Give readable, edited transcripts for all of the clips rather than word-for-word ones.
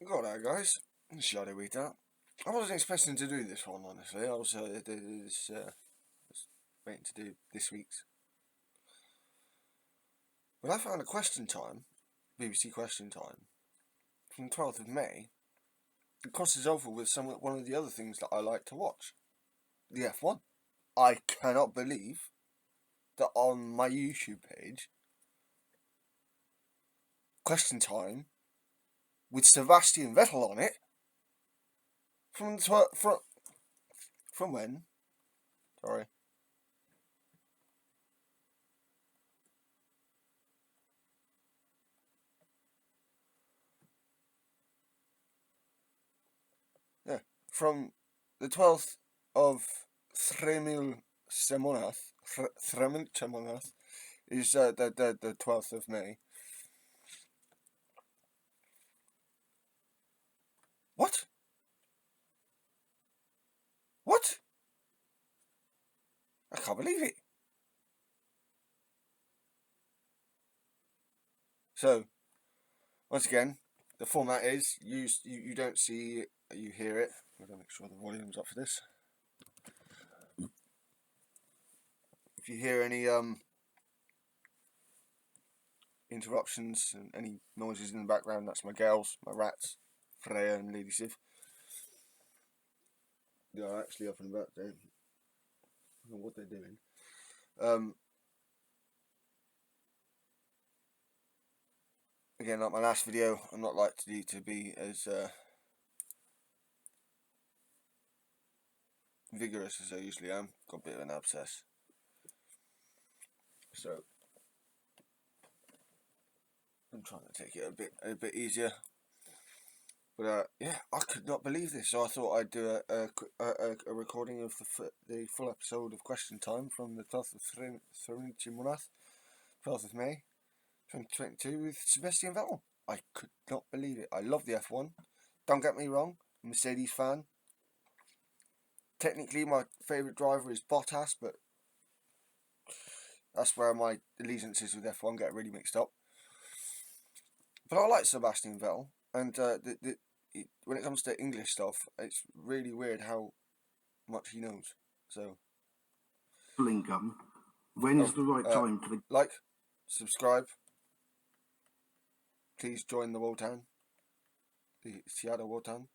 Got that, guys. Shadow Eater. I wasn't expecting to do this one, honestly. I was waiting to do this week's. But I found a question time, BBC Question Time, from the 12th of May. It crosses over with one of the other things that I like to watch. The F1. I cannot believe that on my YouTube page, Question Time, with Sebastian Vettel on it, from when? Sorry. Yeah, from the 12th of Þrimilcemonaþ. Þrimilcemonaþ is the 12th of May. What? What? I can't believe it. So, once again, the format is you don't see it, you hear it. I'm gonna make sure the volume's up for this. If you hear any interruptions and any noises in the background, that's my girls, my rats, Freya and Lady Civ. They are actually up and about there. I don't know what they're doing. Again, like my last video, I'm not likely to be as vigorous as I usually am. Got a bit of an abscess, so I'm trying to take it a bit easier. But yeah, I could not believe this. So I thought I'd do a recording of the full episode of Question Time from the 12th of Þrimilcemonaþ, 12th of May, 2022 with Sebastian Vettel. I could not believe it. I love the F1. Don't get me wrong, I'm a Mercedes fan. Technically, my favourite driver is Bottas, but that's where my allegiances with F1 get really mixed up. But I like Sebastian Vettel, and when it comes to English stuff, it's really weird how much he knows. So, income. When is the right time for the like, subscribe. Please join the Wotan, the Seattle Wotan.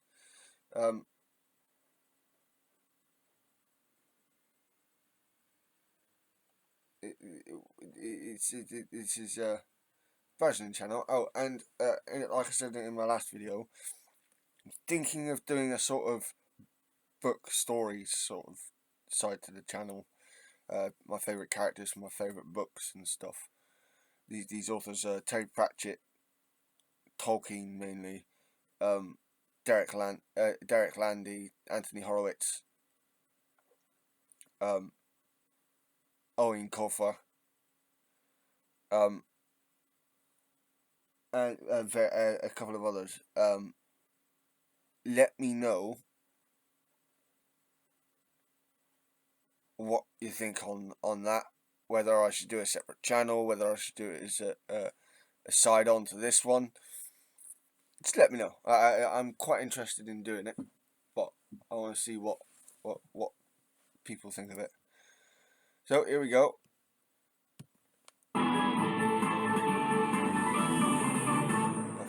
This is version channel. Oh, and like I said in my last video, I'm thinking of doing a sort of book stories sort of side to the channel. My favourite characters from my favourite books and stuff. These authors are Terry Pratchett, Tolkien mainly, Derek Landy, Anthony Horowitz, Owen Colfer, and a couple of others. Let me know what you think on that. Whether I should do a separate channel, whether I should do it as a side on to this one. Just let me know. I'm quite interested in doing it, but I want to see what people think of it. So here we go. I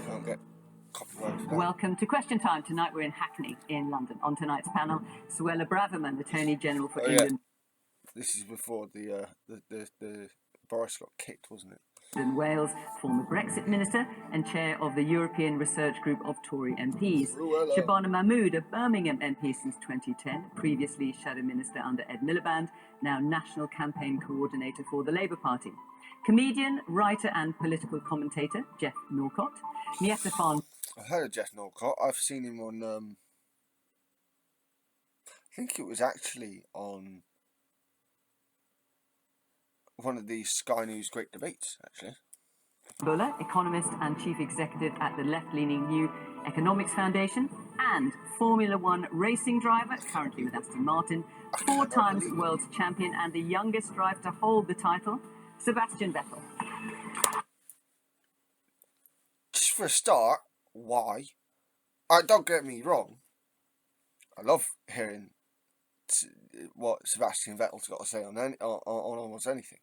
can't get copyright for that. Welcome to Question Time. Tonight we're in Hackney in London. On tonight's panel, Suella Braverman, Attorney General for England. This is before the Boris got kicked, wasn't it? In Wales, former Brexit Minister and Chair of the European Research Group of Tory MPs. Shabana Mahmood, a Birmingham MP since 2010, previously Shadow Minister under Ed Miliband, now National Campaign Coordinator for the Labour Party. Comedian, writer and political commentator, Jeff Norcott. Nieta Farn. I've heard of Jeff Norcott. I've seen him on, I think it was actually on one of the Sky News Great Debates, actually. Buller, economist and chief executive at the left-leaning New Economics Foundation, and Formula One racing driver, currently with Aston Martin, 4 times world champion and the youngest driver to hold the title, Sebastian Vettel. Just for a start, why? don't get me wrong. I love hearing what Sebastian Vettel's got to say on almost anything,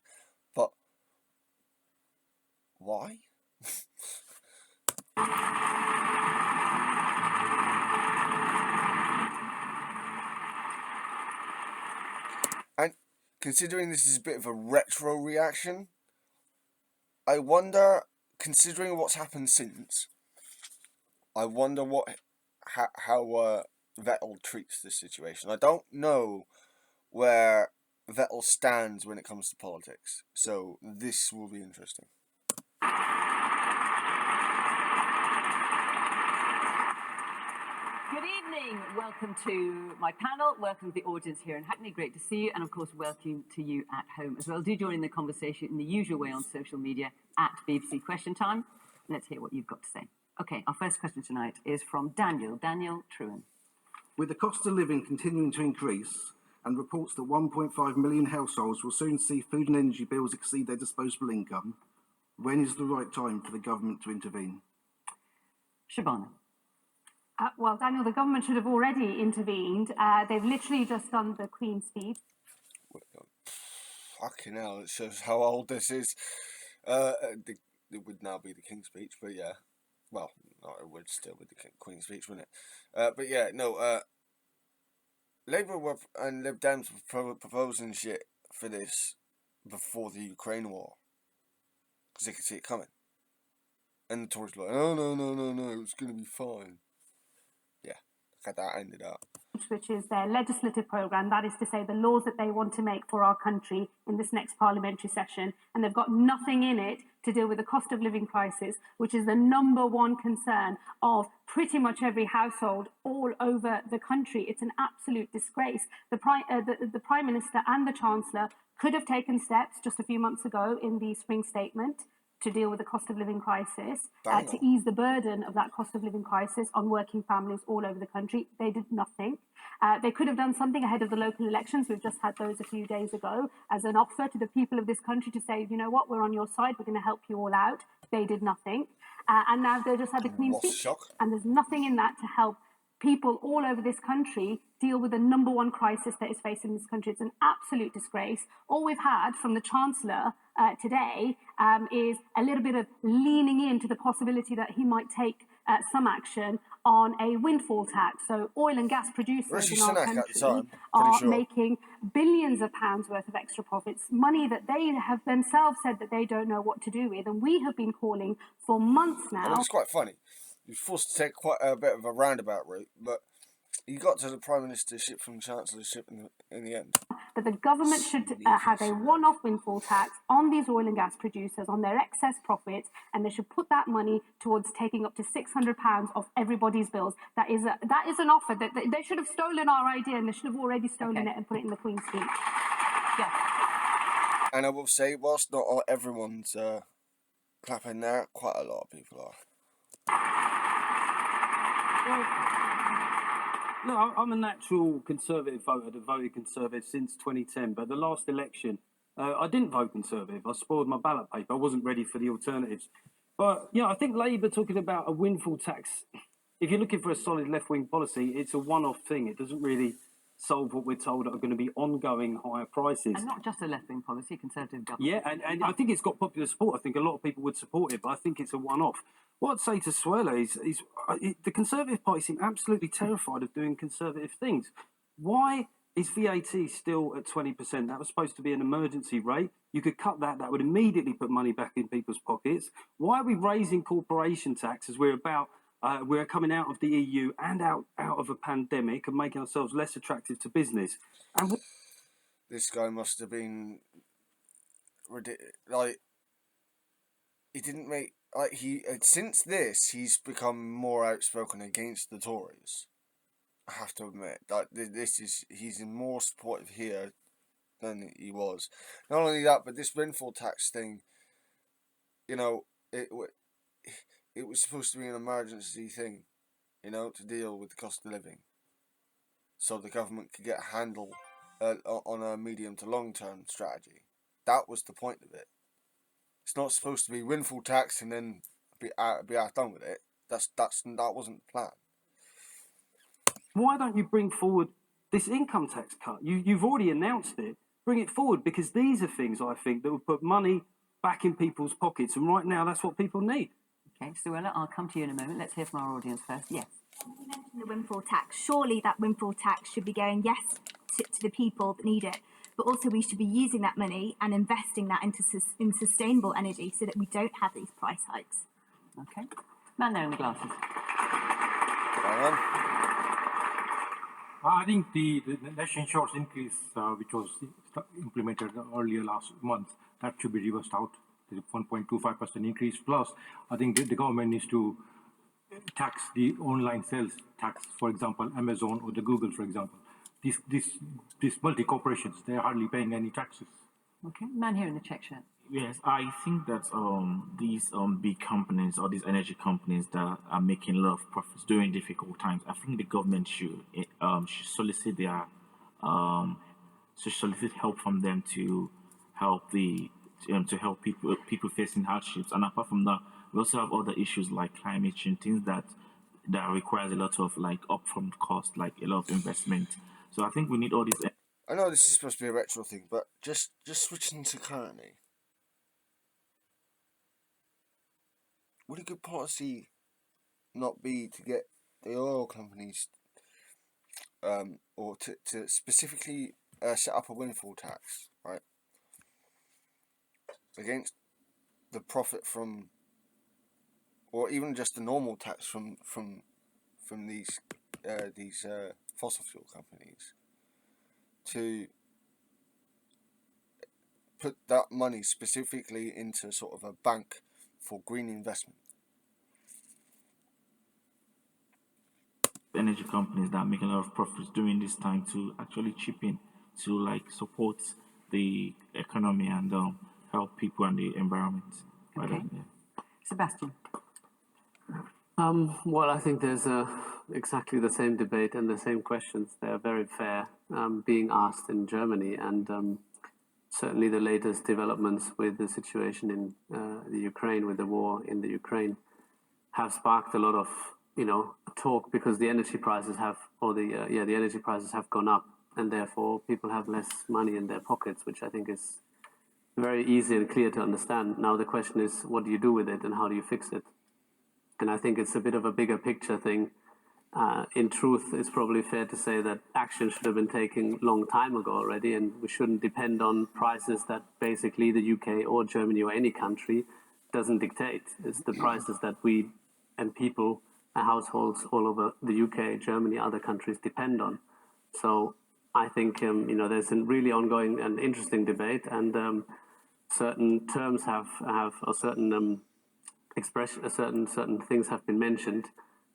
but why? And considering this is a bit of a retro reaction, I wonder, considering what's happened since, I wonder how Vettel treats this situation. I don't know where Vettel stands when it comes to politics, so this will be interesting. Good evening. Welcome to my panel. Welcome to the audience here in Hackney. Great to see you. And of course, welcome to you at home as well. Do join in the conversation in the usual way on social media at BBC Question Time. Let's hear what you've got to say. Okay, our first question tonight is from Daniel Truen. With the cost of living continuing to increase and reports that 1.5 million households will soon see food and energy bills exceed their disposable income, when is the right time for the government to intervene? Shabana. Well, Daniel, the government should have already intervened. They've literally just done the Queen's speech. Fucking hell, it shows how old this is. It would now be the King's speech, but yeah. Well, no, it would still be the Queen's speech, wouldn't it? But yeah, no, Labour and Lib Dems were proposing shit for this before the Ukraine war. Because they could see it coming. And the Tories were like, oh, no, it's going to be fine. Yeah, look how that ended up. Which is their legislative programme, that is to say the laws that they want to make for our country in this next parliamentary session. And they've got nothing in it to deal with the cost of living crisis, which is the number one concern of pretty much every household all over the country. It's an absolute disgrace. The Prime Minister and the Chancellor could have taken steps just a few months ago in the spring statement to deal with the cost of living crisis, to ease the burden of that cost of living crisis on working families all over the country. They did nothing. They could have done something ahead of the local elections. We've just had those a few days ago as an offer to the people of this country to say, you know what, we're on your side, we're going to help you all out. They did nothing. And now they just had the Queen's speech. And there's nothing in that to help people all over this country deal with the number one crisis that is facing this country. It's an absolute disgrace. All we've had from the Chancellor today is a little bit of leaning into the possibility that he might take some action on a windfall tax. So oil and gas producers in our country are making billions of pounds worth of extra profits, money that they have themselves said that they don't know what to do with. And we have been calling for months now. I mean, it's quite funny. He was forced to take quite a bit of a roundabout route, but he got to the Prime Ministership from Chancellorship in the end. But the government should have a one-off windfall tax on these oil and gas producers, on their excess profits, and they should put that money towards taking up to £600 off everybody's bills. That is an offer that they should have stolen our idea, and they should have already stolen it and put it in the Queen's speech. Yeah. And I will say, whilst not everyone's clapping there, quite a lot of people are. No, I'm a natural Conservative voter that voted Conservative since 2010, but the last election, I didn't vote Conservative. I spoiled my ballot paper. I wasn't ready for the alternatives. But, yeah, I think Labour talking about a windfall tax, if you're looking for a solid left-wing policy, it's a one-off thing. It doesn't really solve what we're told are going to be ongoing higher prices. And not just a left-wing policy, Conservative government. Yeah, and I think it's got popular support. I think a lot of people would support it, but I think it's a one-off. What I'd say to Suella is the Conservative Party seem absolutely terrified of doing Conservative things. Why is VAT still at 20%? That was supposed to be an emergency rate. You could cut that. That would immediately put money back in people's pockets. Why are we raising corporation tax as we're coming out of the EU and out of a pandemic and making ourselves less attractive to business? And this guy must have been like, he didn't make, like, since this he's become more outspoken against the Tories. I have to admit, like, he's more supportive here than he was. Not only that, but this windfall tax thing, you know, it was supposed to be an emergency thing, you know, to deal with the cost of living, so the government could get a handle on a medium to long term strategy. That was the point of it. It's not supposed to be windfall tax and then be out done with it. That wasn't the plan. why don't you bring forward this income tax cut? You've already announced it. Bring it forward, because these are things, I think, that will put money back in people's pockets, and right now that's what people need. Okay, Suella, I'll come to you in a moment. Let's hear from our audience first. Yes. You mentioned the windfall tax. Surely that windfall tax should be going, yes, to the people that need it, but also we should be using that money and investing that in sustainable energy so that we don't have these price hikes. Okay. Man there in the glasses. I think the national insurance increase, which was implemented earlier last month, that should be reversed out. The 1.25% increase. Plus, I think the government needs to tax the online sales tax, for example, Amazon or the Google, for example. These multi-corporations, they're hardly paying any taxes. Okay, man here in the check shirt. Yes, I think that these big companies or these energy companies that are making a lot of profits during difficult times, I think the government should solicit their solicit help from them to help people facing hardships. And apart from that, we also have other issues like climate change, things that requires a lot of like upfront cost, like a lot of investment. So I think we need all these. I know this is supposed to be a retro thing, but just switching to currently. Would a good policy not be to get the oil companies or to specifically set up a windfall tax, right, against the profit from, or even just the normal tax from these fossil fuel companies, to put that money specifically into sort of a bank for green investment? Energy companies that make a lot of profits during this time to actually chip in to like support the economy and help people and the environment. Okay. Sebastian. Well, I think there's exactly the same debate and the same questions. They are very fair being asked in Germany, and certainly the latest developments with the situation in the Ukraine, with the war in the Ukraine, have sparked a lot of talk, because the energy prices have, the energy prices have gone up, and therefore people have less money in their pockets, which I think is very easy and clear to understand. Now the question is, what do you do with it and how do you fix it? And I think it's a bit of a bigger picture thing. In truth, it's probably fair to say that action should have been taken a long time ago already, and we shouldn't depend on prices that basically the UK or Germany or any country doesn't dictate. It's the prices that we and people and households all over the UK, Germany, other countries depend on. So I think there's a really ongoing and interesting debate, and certain terms or certain certain things have been mentioned,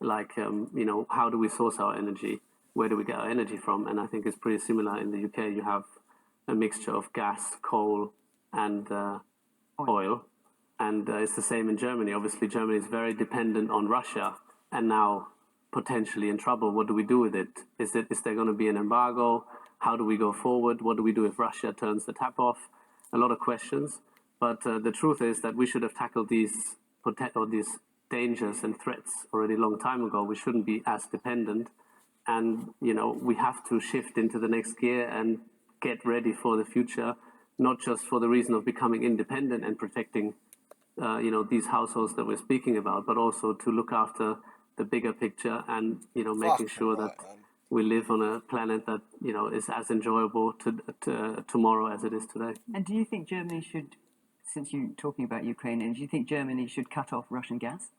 like how do we source our energy, where do we get our energy from? And I think it's pretty similar in the UK. You have a mixture of gas, coal, and oil, and it's the same in Germany. Obviously, Germany is very dependent on Russia, and now potentially in trouble. What do we do with it? Is there going to be an embargo? How do we go forward? What do we do if Russia turns the tap off? A lot of questions. But the truth is that we should have tackled these dangers and threats already a long time ago. We shouldn't be as dependent. And, we have to shift into the next gear and get ready for the future, not just for the reason of becoming independent and protecting, these households that we're speaking about, but also to look after the bigger picture and, making sure that we live on a planet that, is as enjoyable to tomorrow as it is today. And do you think Germany should, since you're talking about Ukraine, do you think Germany should cut off Russian gas?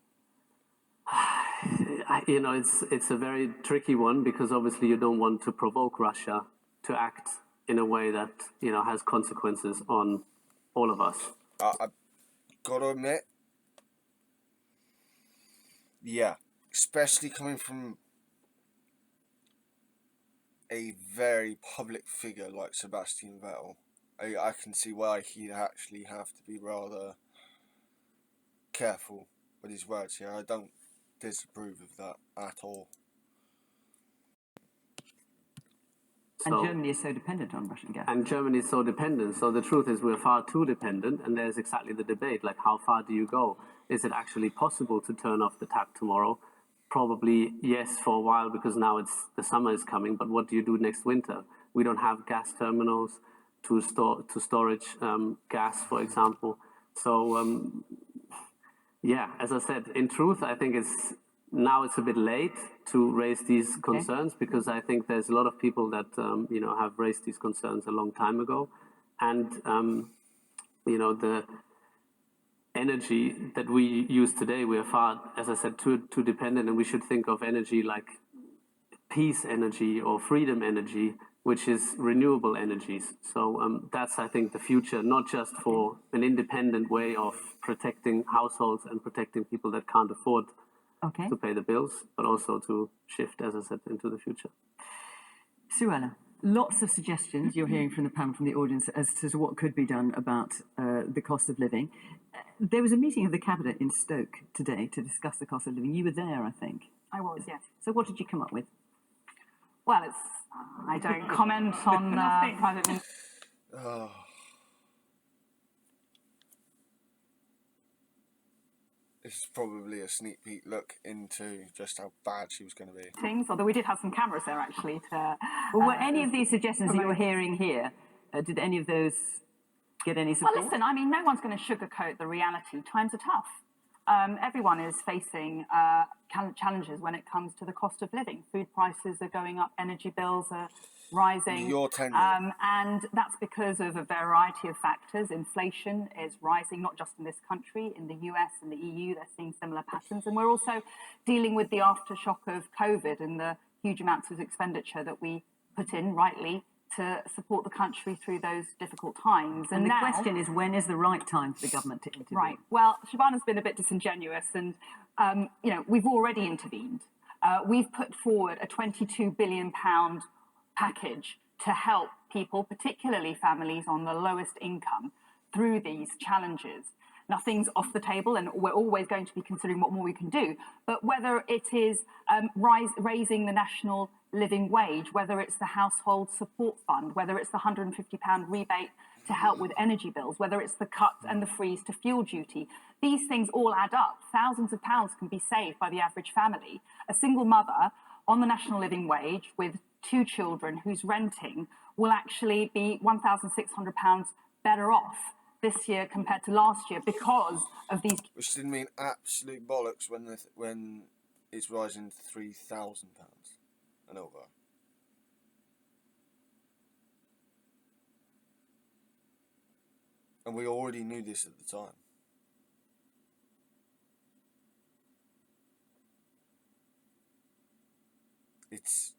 It's a very tricky one, because obviously you don't want to provoke Russia to act in a way that, has consequences on all of us. I've got to admit, yeah, especially coming from a very public figure like Sebastian Vettel, I can see why he'd actually have to be rather careful with his words here. I don't disapprove of that at all. And Germany is so dependent on Russian gas. And Germany is so dependent. So the truth is we're far too dependent, and there's exactly the debate. Like, how far do you go? Is it actually possible to turn off the tap tomorrow? probably yes for a while because now the summer is coming. But what do you do next winter? We don't have gas terminals to storage gas, for example. So yeah, as I said, in truth, I think it's a bit late to raise these concerns because I think there's a lot of people that have raised these concerns a long time ago, and the energy that we use today, we are far, as I said, too dependent, and we should think of energy like peace energy or freedom energy, which is renewable energies. So that's, I think, the future, not just for an independent way of protecting households and protecting people that can't afford to pay the bills, but also to shift, as I said, into the future. Suella, lots of suggestions you're hearing from the panel, from the audience, as to what could be done about the cost of living. There was a meeting of the Cabinet in Stoke today to discuss the cost of living. You were there, I think. I was, yes. So what did you come up with? Well, I don't comment on private... Oh. This is probably a sneak peek look into just how bad she was going to be. Things, although we did have some cameras there, actually. Well, were any of these suggestions that you were hearing here, did any of those get any support? Well, listen, I mean, no one's going to sugarcoat the reality. Times are tough. Everyone is facing challenges when it comes to the cost of living. Food prices are going up, energy bills are rising. Your tenure. And that's because of a variety of factors. Inflation is rising, not just in this country, in the US and the EU, they're seeing similar patterns. And we're also dealing with the aftershock of COVID and the huge amounts of expenditure that we put in, rightly, to support the country through those difficult times. And the question is, when is the right time for the government to intervene? Right. Well, Shabana's been a bit disingenuous, and we've already intervened. We've put forward a £22 billion package to help people, particularly families on the lowest income, through these challenges. Nothing's off the table, and we're always going to be considering what more we can do. But whether it is raising the national living wage, whether it's the household support fund, whether it's the £150 rebate to help with energy bills, whether it's the cut and the freeze to fuel duty, these things all add up. Thousands of pounds can be saved by the average family. A single mother on the national living wage with 2 children who's renting will actually be £1,600 better off this year compared to last year because of these. Which didn't mean absolute bollocks when it's rising £3,000 and over. And we already knew this at the time. It's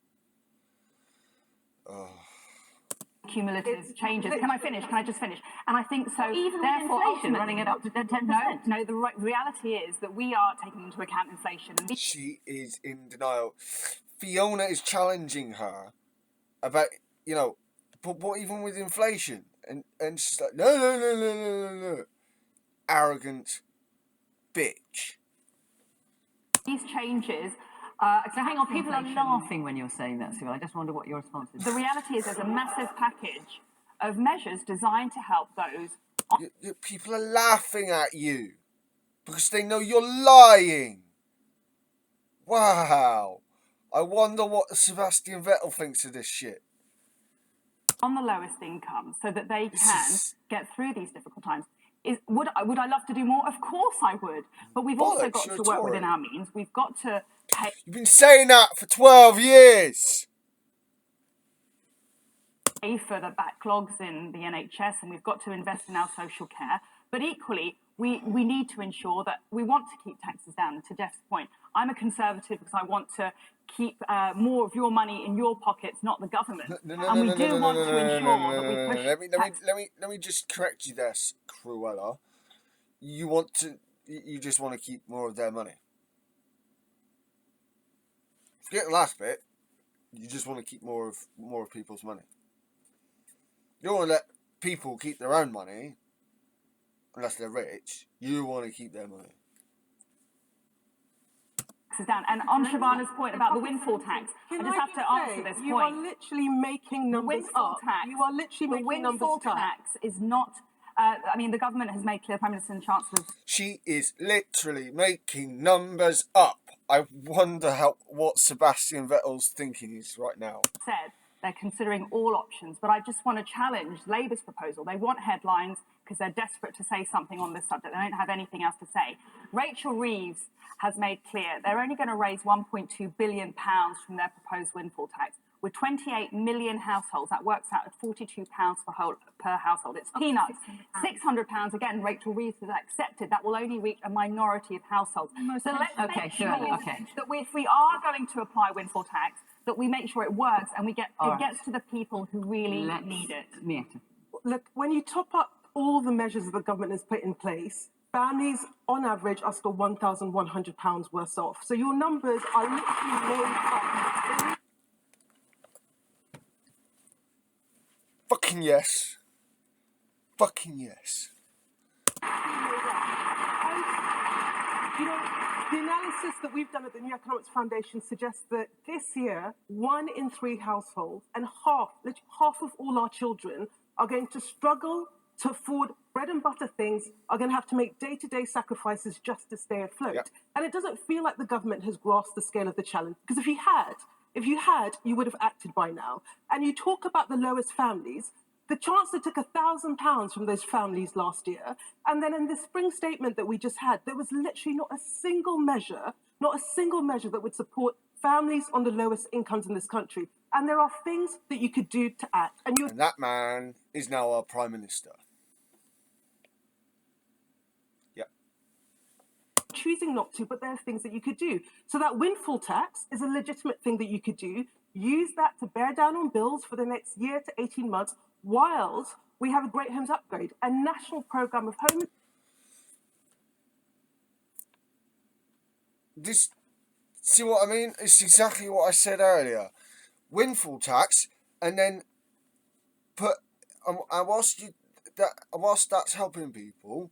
cumulative changes. Can I finish? Can I just finish? And I think so. Even therefore, with inflation running it up to 10%. No. The reality is that we are taking into account inflation. And she is in denial. Fiona is challenging her about, but what even with inflation? And she's like, no. Arrogant bitch. These changes. So hang on, people are laughing when you're saying that, Sue. I just wonder what your response is. The reality is there's a massive package of measures designed to help those. People are laughing at you because they know you're lying. Wow. I wonder what Sebastian Vettel thinks of this shit. On the lowest income, so that they can get through these difficult times. Would I love to do more? Of course I would. But we've also got to work within our means. We've got to pay. You've been saying that for 12 years. Pay for the backlogs in the NHS, and we've got to invest in our social care. But equally, we need to ensure that we want to keep taxes down. To Jeff's point, I'm a conservative because I want to keep more of your money in your pockets, not the government. And we do want to ensure that we push. Let me just correct you there, Cruella. You just want to keep more of their money. Forget the last bit. You just want to keep more of people's money. You don't want to let people keep their own money unless they're rich. You want to keep their money. Down. And on Shabana's point about the windfall tax, I just have to answer this point. You are literally making numbers up. You are literally making numbers up. The windfall tax is not. The government has made clear, Prime Minister and Chancellor. She is literally making numbers up. I wonder what Sebastian Vettel's thinking is right now. Said they're considering all options, but I just want to challenge Labour's proposal. They want headlines because they're desperate to say something on this subject. They don't have anything else to say. Rachel Reeves has made clear they're only going to raise £1.2 billion from their proposed windfall tax. With 28 million households, that works out at £42 per household. It's peanuts. £600, again, Rachel Reeves has accepted that will only reach a minority of households. So let's make sure that if we are going to apply windfall tax, that we make sure it works and it gets to the people who really need it. Look, when you top up all the measures that the government has put in place, families on average are still £1,100 worse off. So your numbers are literally made up. Fucking yes. Fucking yes. You know, the analysis that we've done at the New Economics Foundation suggests that this year, 1 in 3 households and half of all our children are going to struggle to afford bread and butter things, are going to have to make day-to-day sacrifices just to stay afloat. Yep. And it doesn't feel like the government has grasped the scale of the challenge. Because if you had, you would have acted by now. And you talk about the lowest families. The Chancellor took £1,000 from those families last year. And then in the spring statement that we just had, there was literally not a single measure that would support families on the lowest incomes in this country. And there are things that you could do to act. And that man is now our Prime Minister. Yep. Choosing not to, but there are things that you could do. So that windfall tax is a legitimate thing that you could do. Use that to bear down on bills for the next year to 18 months, whilst we have a Great Homes Upgrade, a national programme of home. See what I mean? It's exactly what I said earlier. Windfall tax, and then put whilst that's helping people,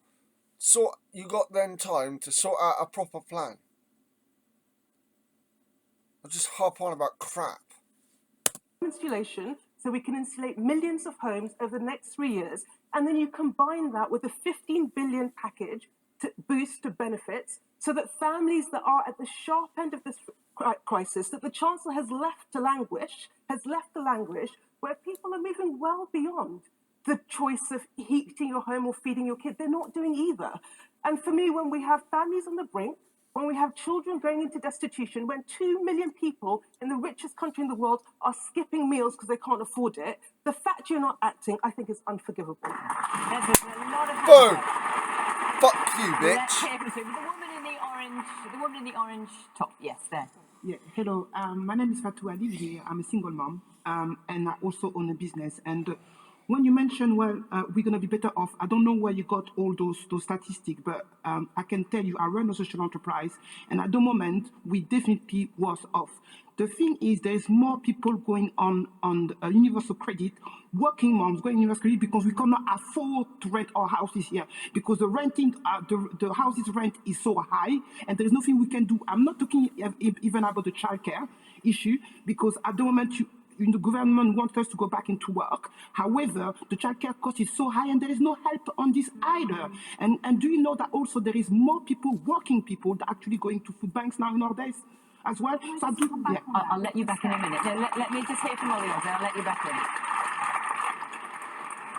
you got then time to sort out a proper plan. I'll just harp on about crap. Insulation, so we can insulate millions of homes over the next 3 years, and then you combine that with a £15 billion package to boost the benefits, so that families that are at the sharp end of this crisis, that the Chancellor has left to languish, where people are moving well beyond the choice of heating your home or feeding your kid. They're not doing either. And for me, when we have families on the brink, when we have children going into destitution, when 2 million people in the richest country in the world are skipping meals because they can't afford it, the fact you're not acting, I think, is unforgivable. There's a lot of boom! Fuck you, bitch. Let's hear from the woman in the orange top. Yes, there. Yeah, hello. My name is Fatou Ali. I'm a single mom, and I also own a business. And when you mentioned, well, we're going to be better off, I don't know where you got all those statistics, but I can tell you I run a social enterprise, and at the moment, we definitely worse off. The thing is, there is more people going on universal credit, working moms going universal credit because we cannot afford to rent our houses here because the houses rent is so high, and there is nothing we can do. I'm not talking even about the childcare issue because at the moment the government wants us to go back into work. However, the childcare cost is so high and there is no help on this either. And do you know that also there is more working people that actually going to food banks now nowadays as well? So I'll let you back in a minute. No, let me just hear from all the others and I'll let you back in.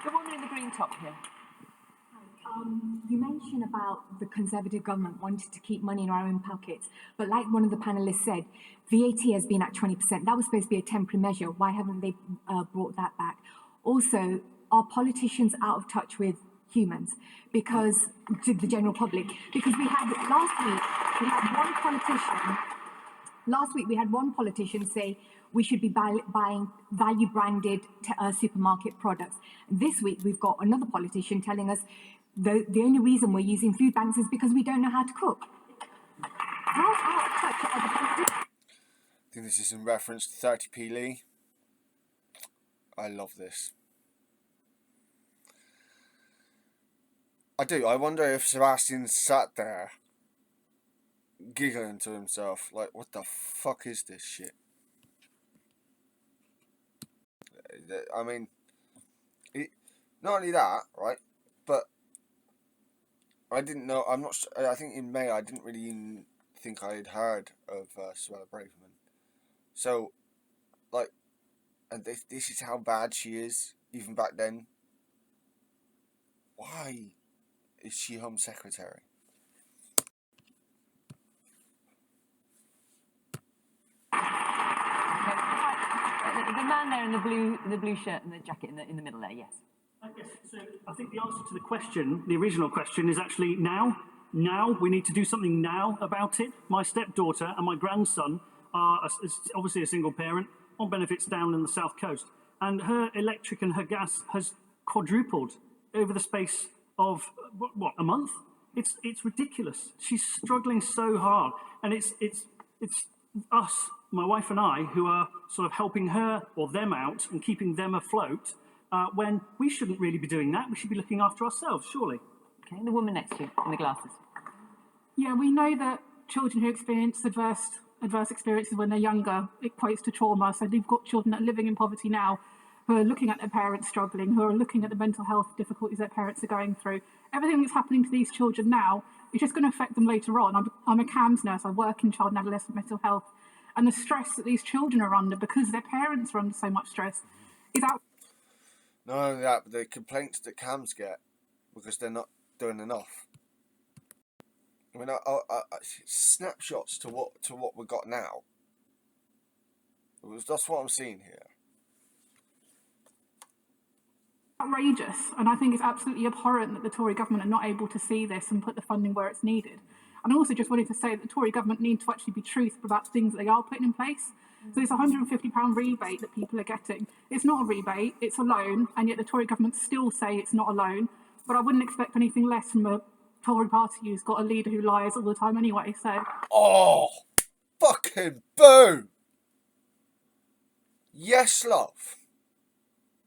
The woman in the green top here. You mentioned about the Conservative government wanting to keep money in our own pockets, but like one of the panelists said, VAT has been at 20%. That was supposed to be a temporary measure. Why haven't they brought that back? Also, are politicians out of touch with humans? Because to the general public, because we had last week we had one politician say we should be buying value branded supermarket products. This week we've got another politician telling us the only reason we're using food banks is because we don't know how to cook. How out of touch are the politicians? I think this is in reference to 30p Lee. I love this. I do. I wonder if Sebastian sat there giggling to himself like, what the fuck is this shit? I mean, not only that, right, but I didn't know, I think in May I didn't really even think I had heard of Suella Braverman. So, like, and this is how bad she is, even back then. Why is she Home Secretary? The man there in the blue shirt and the jacket in the middle there, yes. Yes, so I think the answer to the question, the original question, is actually now. Now, we need to do something now about it. My stepdaughter and my grandson are obviously a single parent on benefits down in the south coast. And her electric and her gas has quadrupled over the space of, what, a month? It's ridiculous. She's struggling so hard. And it's us, my wife and I, who are sort of helping her or them out and keeping them afloat, when we shouldn't really be doing that. We should be looking after ourselves, surely. Okay, the woman next to you in the glasses. Yeah, we know that children who experience adverse experiences when they're younger, it equates to trauma. So we've got children that are living in poverty now, who are looking at their parents struggling, who are looking at the mental health difficulties their parents are going through. Everything that's happening to these children now is just going to affect them later on. I'm a CAMHS nurse. I work in child and adolescent mental health. And the stress that these children are under because their parents are under so much stress is out. Not only that, but the complaints that CAMHS get because they're not doing enough. I mean, snapshots to what we got now. That's what I'm seeing here. Outrageous, and I think it's absolutely abhorrent that the Tory government are not able to see this and put the funding where it's needed. And I also just wanted to say that the Tory government need to actually be truthful about things that they are putting in place. So this £150 rebate that people are getting, it's not a rebate, it's a loan, and yet the Tory government still say it's not a loan. But I wouldn't expect anything less from a Tory party who's got a leader who lies all the time anyway, so... Oh! Fucking boom! Yes, love.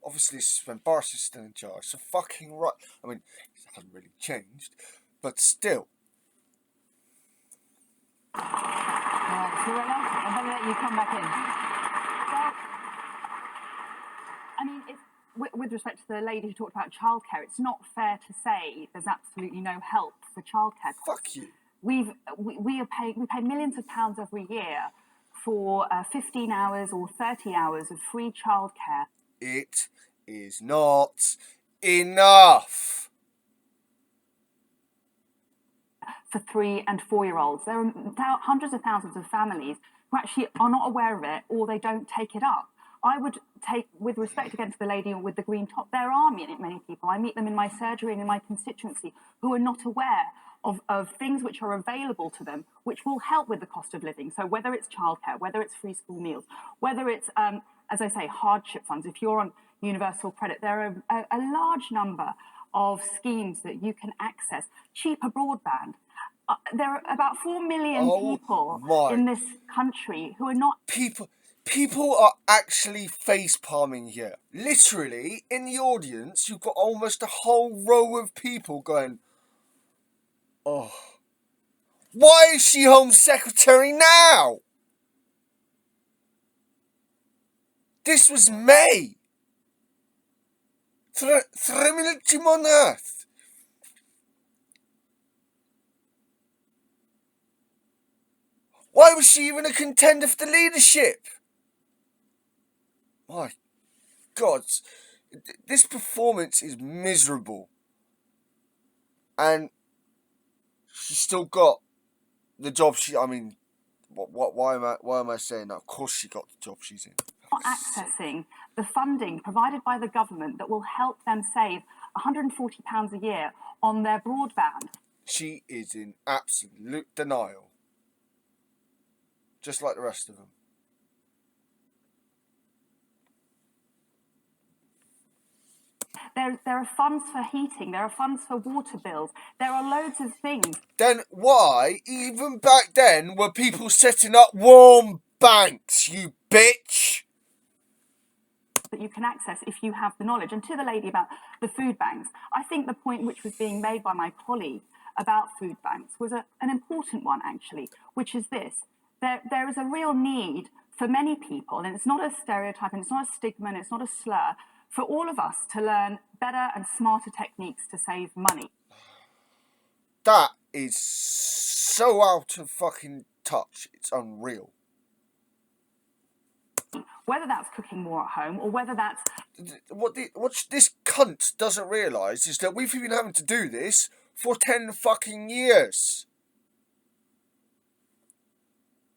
Obviously, this is when Boris is still in charge, so fucking right. I mean, it hasn't really changed, but still. Suella, I'm going to let you come back in. Well, I mean, with respect to the lady who talked about childcare, it's not fair to say there's absolutely no help for childcare costs. Fuck you. We pay millions of pounds every year for 15 hours or 30 hours of free childcare. It is not enough. For 3- and 4-year-olds. There are hundreds of thousands of families who actually are not aware of it or they don't take it up. I would take, with respect again to the lady with the green top, there are many people. I meet them in my surgery and in my constituency who are not aware of things which are available to them, which will help with the cost of living. So whether it's childcare, whether it's free school meals, whether it's, as I say, hardship funds. If you're on universal credit, there are a large number of schemes that you can access. Cheaper broadband. There are about 4 million people in this country who are not... People are actually face palming here. Literally, in the audience, you've got almost a whole row of people going, oh, why is she Home Secretary now? This was May. Þrimilcemonaþ. Why was she even a contender for the leadership? My God, this performance is miserable. And she's still got the job I mean, why am I saying that? Of course she got the job she's in. Not accessing the funding provided by the government that will help them save £140 a year on their broadband. She is in absolute denial. Just like the rest of them. There are funds for heating, there are funds for water bills, there are loads of things. Then why, even back then, were people setting up warm banks, you bitch? That you can access if you have the knowledge. And to the lady about the food banks, I think the point which was being made by my colleague about food banks was an important one, actually, which is this. There is a real need for many people, and it's not a stereotype, and it's not a stigma, and it's not a slur, for all of us to learn better and smarter techniques to save money. That is so out of fucking touch. It's unreal. Whether that's cooking more at home or whether that's... What this cunt doesn't realise is that we've been having to do this for 10 fucking years.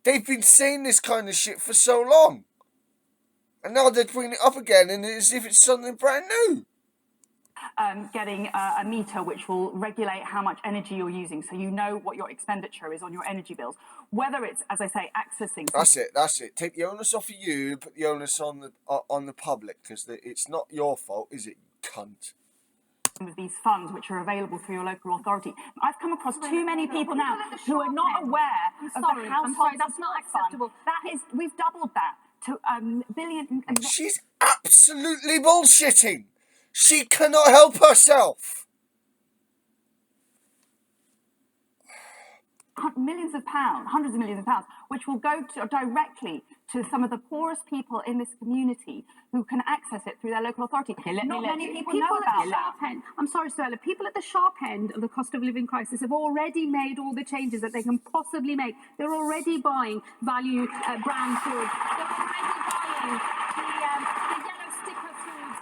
They've been saying this kind of shit for so long. And now they're bringing it up again and as if it's something brand new. Getting a meter which will regulate how much energy you're using, so you know what your expenditure is on your energy bills. Whether it's, as I say, accessing... That's it. Take the onus off of you, put the onus on the public, because it's not your fault, is it, you cunt? Of these funds which are available through your local authority. I've come across too many people now who are not aware of the household. That's not acceptable. That is, we've doubled that to billion. She's absolutely bullshitting. She cannot help herself. Millions of pounds, hundreds of millions of pounds, which will go directly to some of the poorest people in this community who can access it through their local authority. Not many people know about that. I'm sorry, Suella. People at the sharp end of the cost of living crisis have already made all the changes that they can possibly make. They're already buying value brand food. They're already buying the yellow sticker foods.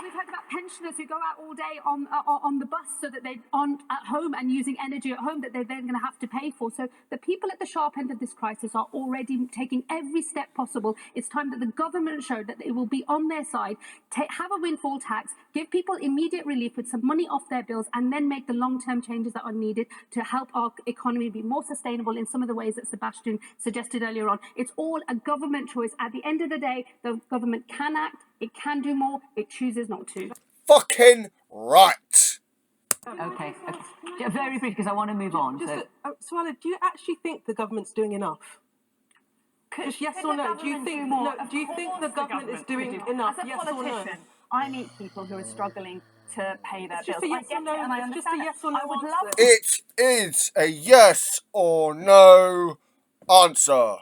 We've heard about pensioners who go out all day on the bus so that they aren't at home and using energy at home that they're then going to have to pay for. So the people at the sharp end of this crisis are already taking every step possible. It's time that the government showed that it will be on their side. Have a windfall tax, give people immediate relief with some money off their bills, and then make the long-term changes that are needed to help our economy be more sustainable in some of the ways that Sebastian suggested earlier on. It's all a government choice. At the end of the day, the government can act, it can do more, it chooses not to. Fucking right. Okay. Very brief, because I want to move on. Suella, do you actually think the government's doing enough? Just yes or no? Do you think the government is doing enough? As a yes politician, or no? I meet people who are struggling to pay their bills. Just a yes or no. And I It's just a understand yes or no I would answer. love It is a yes or no answer.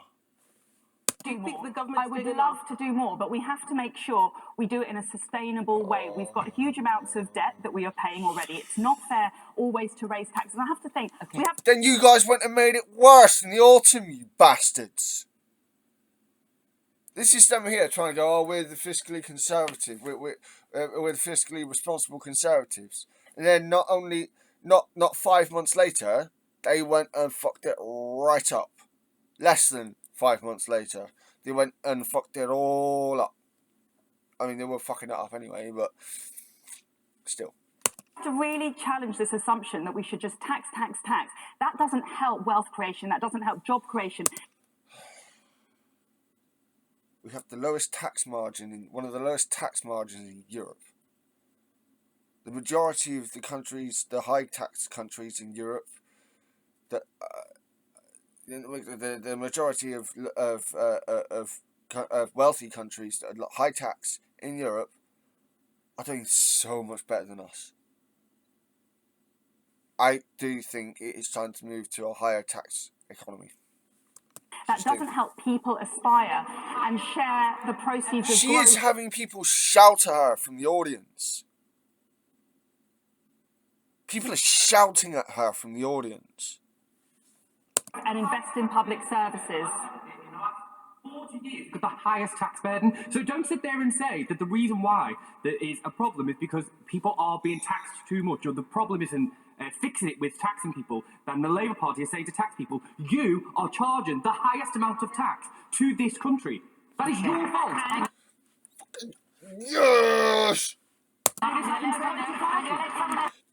I would love to do more, but we have to make sure we do it in a sustainable way. We've got huge amounts of debt that we are paying already. It's not fair always to raise taxes. And I have to think, Then you guys went and made it worse in the autumn, you bastards. This is them here trying to go, oh, we're the fiscally conservative. We're the fiscally responsible conservatives. And then not 5 months later, they went and fucked it right up. Less than 5 months later, they went and fucked it all up. I mean, they were fucking it up anyway, but still. To really challenge this assumption that we should just tax. That doesn't help wealth creation. That doesn't help job creation. We have the lowest tax margin, one of the lowest tax margins in Europe. The majority of the countries, the high tax countries in Europe, the majority of wealthy countries that are high tax in Europe are doing so much better than us. I do think it is time to move to a higher tax economy. That doesn't help people aspire and share the proceeds of She growth. is having people shout at her from the audience. People are shouting at her from the audience. And invest in public services. Got the highest tax burden. So don't sit there and say that the reason why there is a problem is because people are being taxed too much, or the problem isn't fixing it with taxing people. Then the Labour Party is saying to tax people, you are charging the highest amount of tax to this country. That is your fault. Yes!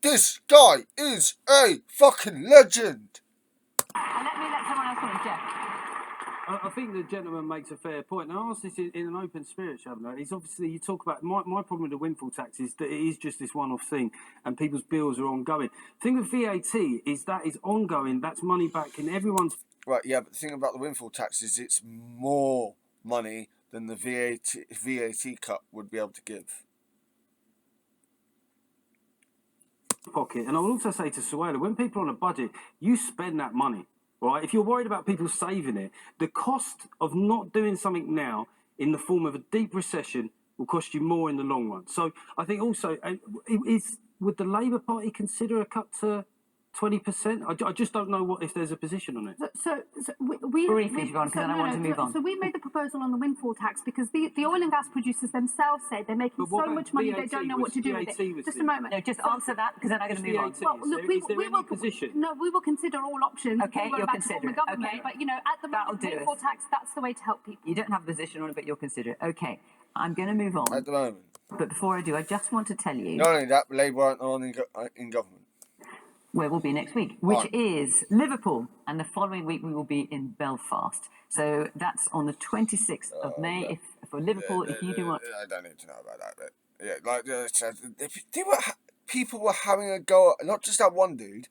This guy is a fucking legend. Let me let someone else finish, Jeff. I think the gentleman makes a fair point. And I ask this in an open spirit, Shabna. It's obviously, you talk about, my problem with the windfall tax is that it is just this one-off thing and people's bills are ongoing. The thing with VAT is that is ongoing, that's money back in everyone's... Right, yeah, but the thing about the windfall tax is it's more money than the VAT cut would be able to give. Pocket. And I will also say to Suella, when people are on a budget, you spend that money. Right? If you're worried about people saving it, the cost of not doing something now in the form of a deep recession will cost you more in the long run. So I think also, would the Labour Party consider a cut to 20%? I just don't know if there's a position on it. So Briefly, Siobhan, because then I want to move on. So we made the proposal on the windfall tax because the oil and gas producers themselves say they're making so much money they don't know what to do with it. Just a moment. No, just answer that because then I'm going to move on. Well, look, is there any position? No, we will consider all options. Okay, we'll you'll back to consider the it. government, Okay. but at the moment, windfall tax, that's the way to help people. You don't have a position on it, but you'll consider it. Okay, I'm going to move on. At the moment. But before I do, I just want to tell you Not only that, Labour aren't on in government. where we'll be next week, which is Liverpool, and the following week we will be in Belfast. So that's on the 26th of May. If for Liverpool, if you do want, I don't need to know about that. But yeah, like people were having a go. Not just that one dude.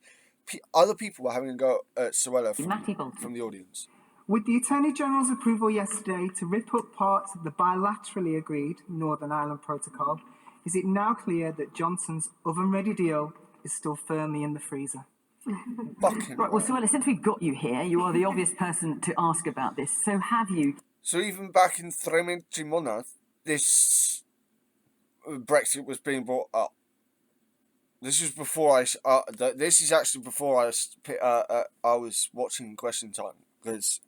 Other people were having a go at Suella from the audience. With the Attorney General's approval yesterday to rip up parts of the bilaterally agreed Northern Ireland Protocol, is it now clear that Johnson's oven-ready deal is still firmly in the freezer? Right, well, Suella, since we've got you here, you are the obvious person to ask about this. So have you? So even back in Þrimilcemonaþ, this Brexit was being brought up. This was before this is actually before I was watching Question Time, because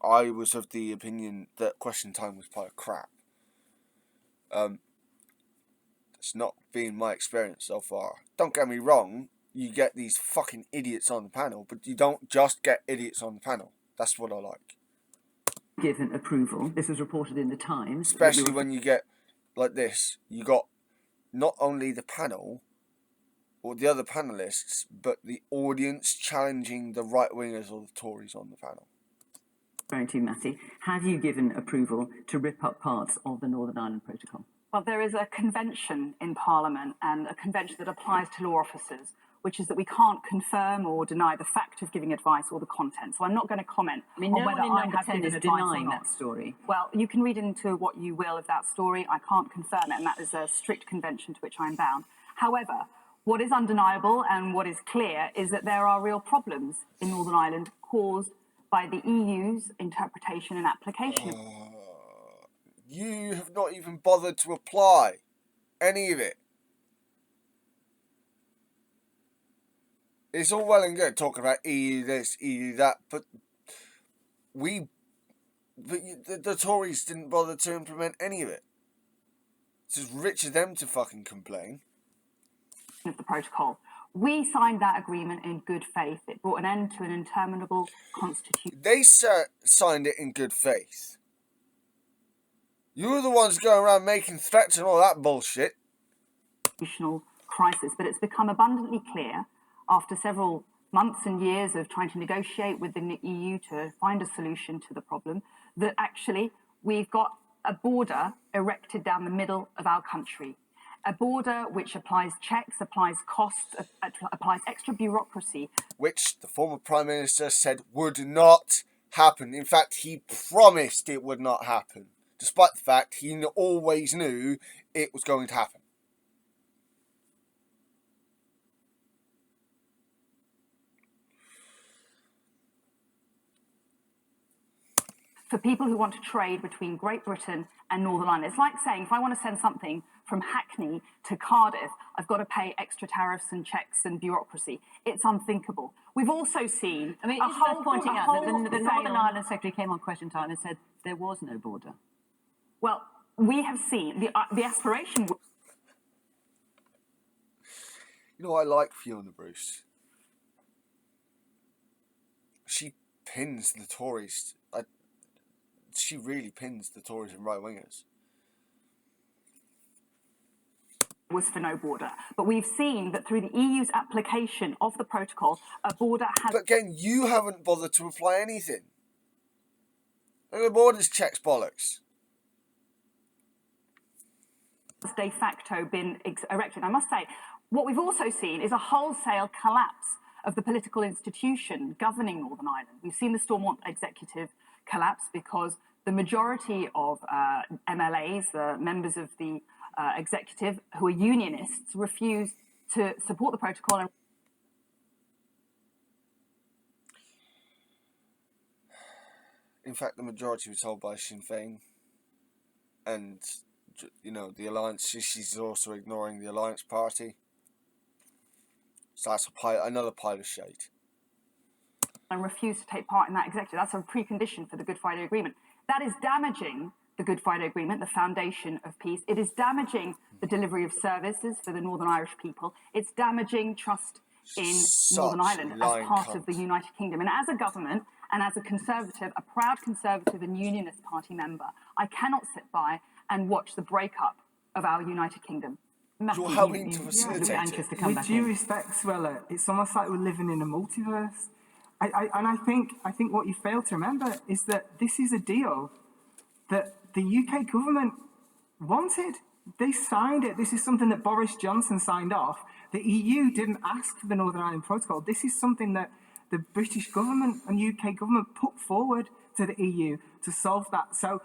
I was of the opinion that Question Time was pile of crap. It's not been my experience so far. Don't get me wrong, you get these fucking idiots on the panel, but you don't just get idiots on the panel. That's what I like. Given approval. This was reported in the Times. Especially when you get like this, you got not only the panel or the other panelists, but the audience challenging the right-wingers or the Tories on the panel. Very to Matty. Have you given approval to rip up parts of the Northern Ireland Protocol? Well, there is a convention in Parliament and a convention that applies to law officers, which is that we can't confirm or deny the fact of giving advice or the content. So I'm not going to comment on no whether one in I number have 10 given is advice or denying not. that story. Well, you can read into what you will of that story. I can't confirm it, and that is a strict convention to which I'm bound. However, what is undeniable and what is clear is that there are real problems in Northern Ireland caused by the EU's interpretation and application. You have not even bothered to apply any of it. It's all well and good talking about EU this, EU that, but the Tories didn't bother to implement any of it. It's just rich of them to fucking complain. Of the protocol. We signed that agreement in good faith. It brought an end to an interminable constitution. They signed it in good faith. You were the ones going around making threats and all that bullshit. Crisis, but it's become abundantly clear after several months and years of trying to negotiate with the EU to find a solution to the problem that actually we've got a border erected down the middle of our country. A border which applies checks, applies costs, applies extra bureaucracy. Which the former Prime Minister said would not happen. In fact, he promised it would not happen. Despite the fact he always knew it was going to happen. For people who want to trade between Great Britain and Northern Ireland. It's like saying if I want to send something from Hackney to Cardiff, I've got to pay extra tariffs and checks and bureaucracy. It's unthinkable. We've also seen... I mean, it's worth pointing out that the Northern Ireland Secretary came on Question Time and said there was no border. Well, we have seen the aspiration... You know, I like Fiona Bruce. She pins the Tories. She really pins the Tories and right-wingers. Was for no border. But we've seen that through the EU's application of the protocol, a border has... But again, you haven't bothered to apply anything. The borders checks bollocks. De facto been erected. I must say, what we've also seen is a wholesale collapse of the political institution governing Northern Ireland. We've seen the Stormont executive collapse because the majority of MLAs, the members of the executive who are unionists, refuse to support the protocol. In fact, the majority was held by Sinn Féin. And, you know, the alliance, she's also ignoring the Alliance Party. So that's another pile of shit. And refuse to take part in that executive. That's a precondition for the Good Friday Agreement. That is damaging the Good Friday Agreement, the foundation of peace. It is damaging the delivery of services for the Northern Irish people. It's damaging trust in Northern Ireland as part of the United Kingdom. And as a government and as a Conservative, a proud Conservative and Unionist Party member, I cannot sit by and watch the breakup of our United Kingdom. Matthew, you're helping to facilitate it. With due respect, Swella, it's almost like we're living in a multiverse. I think what you fail to remember is that this is a deal that the UK government wanted. They signed it. This is something that Boris Johnson signed off. The EU didn't ask for the Northern Ireland Protocol. This is something that the British government and UK government put forward to the EU to solve that. So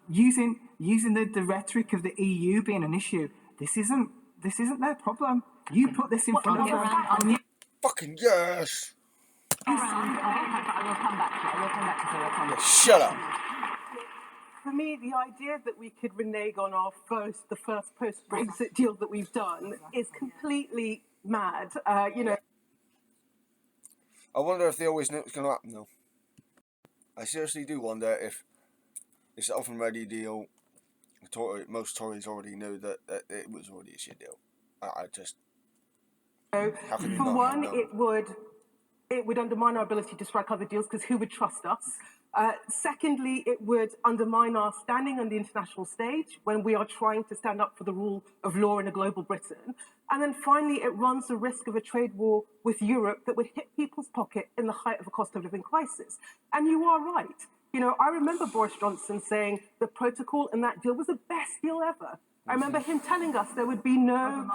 using the rhetoric of the EU being an issue, this isn't their problem. You put this in front of them. Fucking yes! I will come back to it. Shut up. For me, the idea that we could renege on the first post-Brexit deal that we've done is completely mad. You know. I wonder if they always knew it was going to happen, though. I seriously do wonder if this Open Ready deal, most Tories already knew that it was already a shit deal. I just... For one, it would undermine our ability to strike other deals because who would trust us? Secondly, it would undermine our standing on the international stage when we are trying to stand up for the rule of law in a global Britain. And then finally, it runs the risk of a trade war with Europe that would hit people's pocket in the height of a cost of living crisis. And you are right. You know, I remember Boris Johnson saying the protocol in that deal was the best deal ever. I remember him telling us there would be no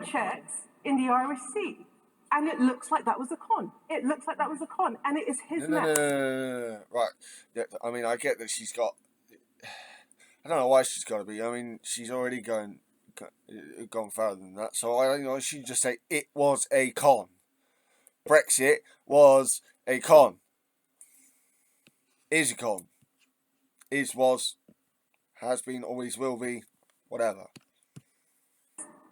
checks in the Irish Sea. And it looks like that was a con. And it is his mess. No. Right. Yeah, I mean, I get that she's got... I don't know why she's got to be. I mean, she's already gone further than that. So, I don't know, she just say, it was a con. Brexit was a con. Is a con. Is, was, has been, always will be, whatever.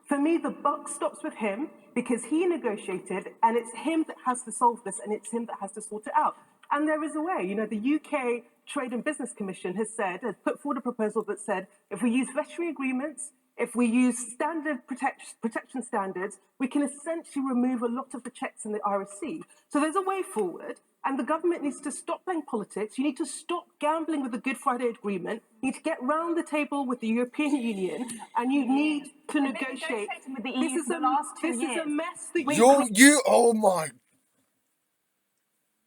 For me, the buck stops with him because he negotiated, and it's him that has to solve this, and it's him that has to sort it out. And there is a way. You know, the UK Trade and Business Commission has put forward a proposal that said, if we use veterinary agreements, if we use standard protection standards, we can essentially remove a lot of the checks in the Irish Sea. So there's a way forward, and the government needs to stop playing politics. You need to stop gambling with the Good Friday Agreement. You need to get round the table with the European Union, and you need to negotiate. With the EU for the last 2 years. This is a mess that you, oh my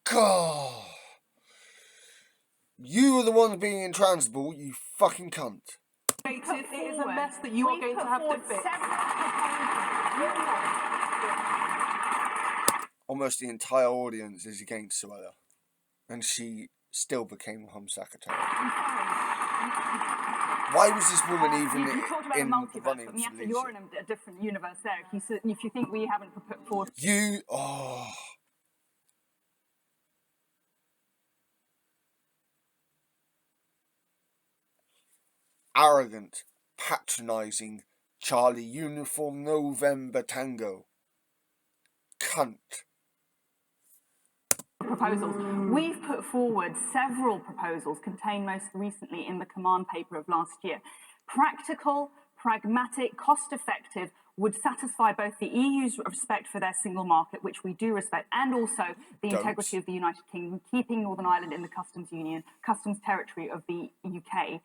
God. You are the one being intransitable, you fucking cunt. It is a mess that you are going to have to fix. Almost the entire audience is against Suella, and she still became Home Secretary. Why was this woman even you talked about in a multiverse, the running but for Miatta, leadership? you're in a different universe there. If you think we haven't put forward... Arrogant, patronising, Charlie Uniform November Tango. Cunt. Proposals. We've put forward several proposals contained most recently in the command paper of last year. Practical, pragmatic, cost-effective, would satisfy both the EU's respect for their single market, which we do respect, and also the integrity of the United Kingdom, keeping Northern Ireland in the customs union, customs territory of the UK.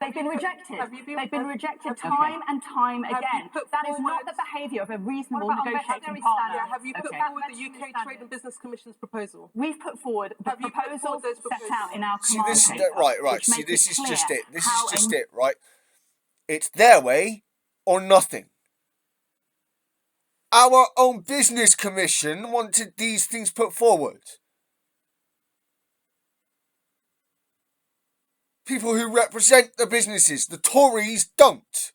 They've been rejected. They've been rejected time and time again. That is not the behaviour of a reasonable negotiating partner. Have you put forward the UK Trade and Business Commission's proposal? We've put forward the proposals set out in our command paper. Right. See, this is just it. This is just it, right? It's their way or nothing. Our own business commission wanted these things put forward. People who represent the businesses. The Tories don't.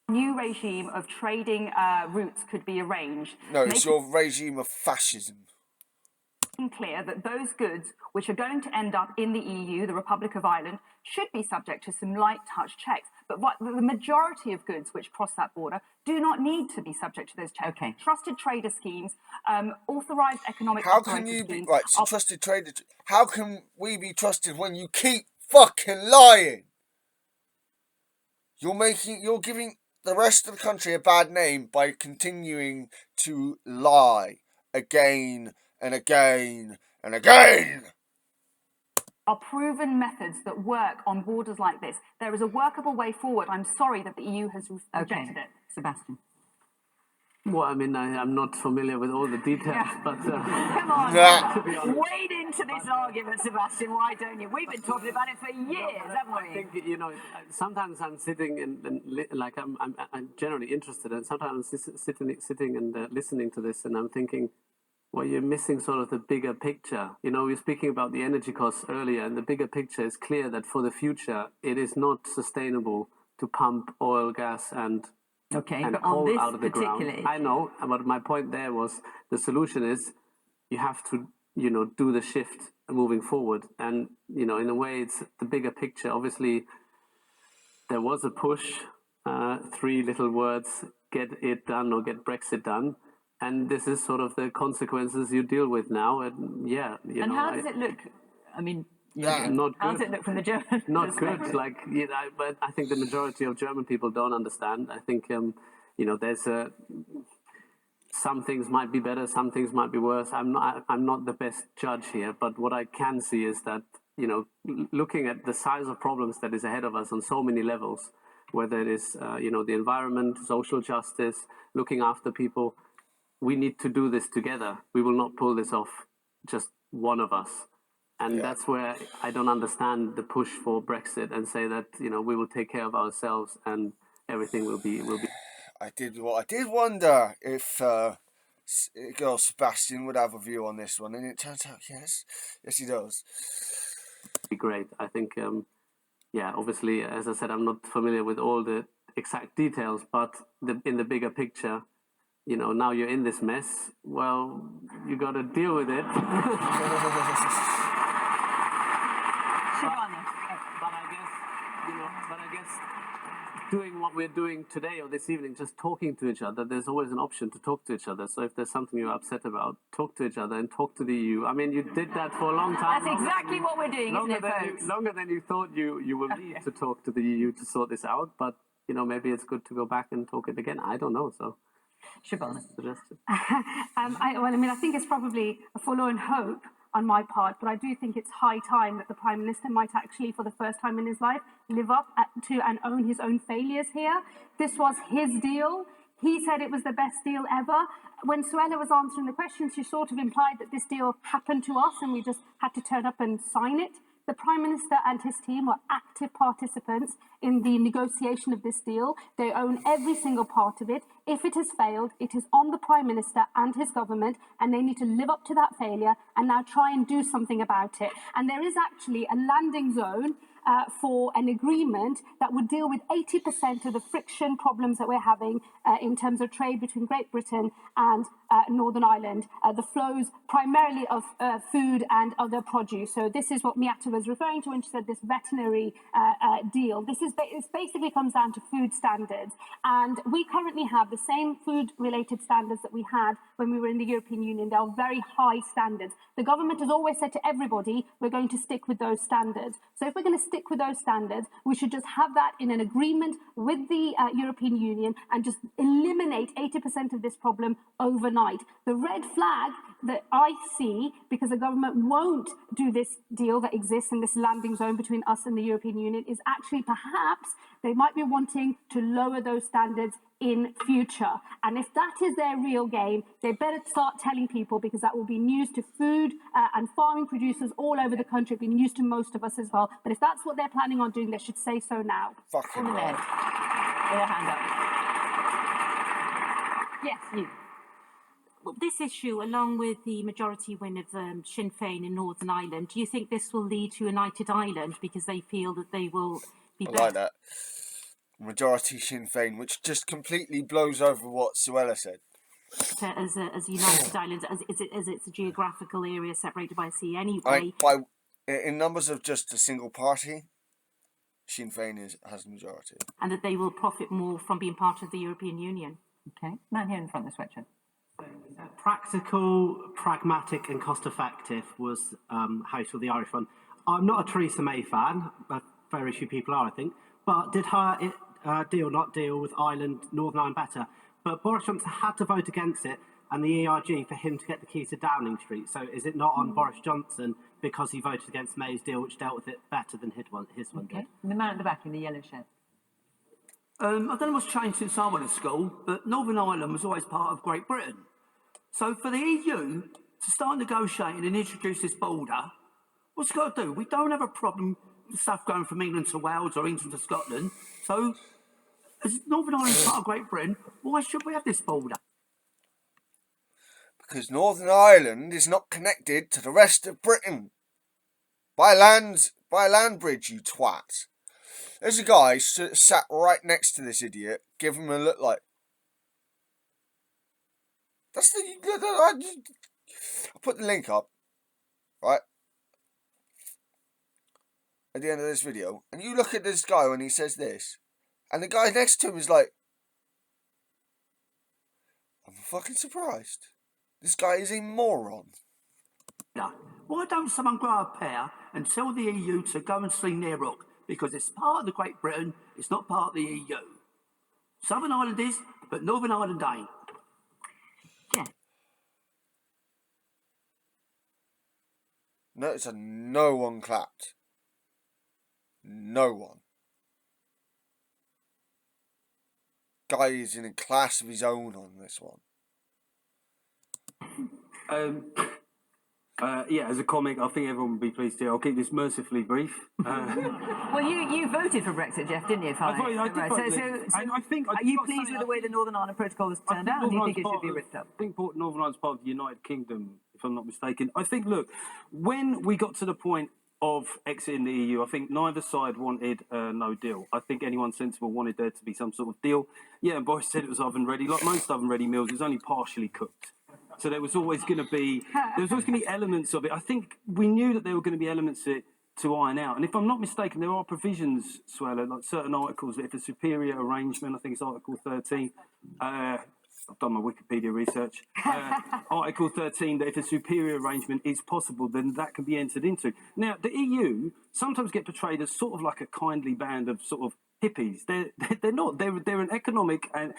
New regime of trading routes could be arranged. No, it's your regime of fascism. clear that those goods which are going to end up in the EU, the Republic of Ireland, should be subject to some light touch checks. But the majority of goods which cross that border do not need to be subject to those checks. Okay. Trusted trader schemes, authorised economic How operator can you be schemes right? So trusted trader. How can we be trusted when you keep fucking lying? You're giving the rest of the country a bad name by continuing to lie again and again and again. Are proven methods that work on borders like this. There is a workable way forward. I'm sorry that the EU has rejected it. Sebastian. Well, I mean, I'm not familiar with all the details, but... Come on, to be honest. Wade into this argument, Sebastian, why don't you? We've been talking about it for years, haven't we? I think, you know, sometimes I'm sitting and like I'm generally interested, and sometimes I'm sitting and listening to this, and I'm thinking, well, you're missing sort of the bigger picture. You know, we were speaking about the energy costs earlier, and the bigger picture is clear that for the future, it is not sustainable to pump oil, gas, and but coal on this out of the ground. particular issue. I know, but my point there was the solution is you have to, you know, do the shift moving forward. And, you know, in a way, it's the bigger picture. Obviously, there was a push, 3 little words, get it done or get Brexit done. And this is sort of the consequences you deal with now. And yeah, you know. How does it look? I mean, not how good. does it look from the German Not good. perspective? Like, you know, but I think the majority of German people don't understand. I think, you know, there's some things might be better, some things might be worse. I'm not the best judge here, but what I can see is that, you know, looking at the size of problems that is ahead of us on so many levels, whether it is, you know, the environment, social justice, looking after people, we need to do this together. We will not pull this off, just one of us. And that's where I don't understand the push for Brexit and say that, you know, we will take care of ourselves and everything will be. I did wonder if girl Sebastian would have a view on this one, and it turns out yes he does. Be great. I think, obviously, as I said, I'm not familiar with all the exact details, but in the bigger picture, you know, now you're in this mess. Well, you got to deal with it. But I guess doing what we're doing today or this evening, just talking to each other, there's always an option to talk to each other. So if there's something you're upset about, talk to each other and talk to the EU. I mean, you did that for a long time. That's exactly what we're doing, isn't it, folks? Longer than you thought you will need to talk to the EU to sort this out. But, you know, maybe it's good to go back and talk it again. I don't know, so... Shabana. I think it's probably a forlorn hope on my part, but I do think it's high time that the Prime Minister might actually, for the first time in his life, live up to and own his own failures here. This was his deal. He said it was the best deal ever. When Suella was answering the question, she sort of implied that this deal happened to us and we just had to turn up and sign it. The Prime Minister and his team were active participants in the negotiation of this deal. They own every single part of it. If it has failed, it is on the Prime Minister and his government, and they need to live up to that failure and now try and do something about it. And there is actually a landing zone for an agreement that would deal with 80% of the friction problems that we're having in terms of trade between Great Britain and Northern Ireland, the flows primarily of food and other produce. So this is what Miata was referring to when she said this veterinary deal. This basically comes down to food standards. And we currently have the same food-related standards that we had when we were in the European Union. They are very high standards. The government has always said to everybody, we're going to stick with those standards. So if we're going to stick with those standards, we should just have that in an agreement with the European Union and just eliminate 80% of this problem overnight. The red flag that I see, because the government won't do this deal that exists in this landing zone between us and the European Union, is actually perhaps they might be wanting to lower those standards in future. And if that is their real game, they better start telling people, because that will be news to food and farming producers all over the country. It'll be news to most of us as well. But if that's what they're planning on doing, they should say so now. Fucking hell. With a hand up. Yes, you. Well, this issue, along with the majority win of Sinn Féin in Northern Ireland, do you think this will lead to United Ireland because they feel that they will be better? I like that. Majority Sinn Féin, which just completely blows over what Suella said. as a united island, as it's a geographical area separated by a sea anyway. In numbers of just a single party, Sinn Féin has the majority. And that they will profit more from being part of the European Union. Okay, man here in front of the sweatshirt. Practical, pragmatic and cost-effective was how you saw the Irish one. I'm not a Theresa May fan, but very few people are, I think. But did her not deal with Northern Ireland better? But Boris Johnson had to vote against it and the ERG for him to get the keys to Downing Street. So is it not on Boris Johnson because he voted against May's deal, which dealt with it better than his one did? And the man at the back in the yellow shirt. I don't know what's changed since I went to school, but Northern Ireland was always part of Great Britain. So for the EU to start negotiating and introduce this border, what's it got to do? We don't have a problem with stuff going from England to Wales or England to Scotland. So as Northern Ireland is part of Great Britain, why should we have this border? Because Northern Ireland is not connected to the rest of Britain. By a land bridge, you twat. There's a guy sat right next to this idiot, give him a look like... I'll put the link up, right, at the end of this video, and you look at this guy when he says this, and the guy next to him is like, I'm fucking surprised. This guy is a moron. Why don't someone grow a pair and tell the EU to go and see Near Rock? Because it's part of the Great Britain, it's not part of the EU. Southern Ireland is, but Northern Ireland ain't. Notice that no one clapped. No one. Guy is in a class of his own on this one. Yeah, as a comic, I think everyone would be pleased to. I'll keep this mercifully brief. Well, you voted for Brexit, Jeff, didn't you? I did vote. Are you pleased with the way the Northern Ireland Protocol has turned out, or do you think it should be ripped up? I think Northern Ireland's part of the United Kingdom, if I'm not mistaken. I think, look, when we got to the point of exiting the EU, I think neither side wanted no deal. I think anyone sensible wanted there to be some sort of deal. Yeah, and Boris said it was oven ready. Like most oven ready meals, it was only partially cooked. So there was always going to be elements of it. I think we knew that there were going to be elements to iron out. And if I'm not mistaken, there are provisions, Suella, like certain articles that if a superior arrangement, I think it's Article 13, I've done my Wikipedia research, Article 13, that if a superior arrangement is possible, then that can be entered into. Now, the EU sometimes get portrayed as sort of like a kindly band of sort of hippies. They're not. They're an economic and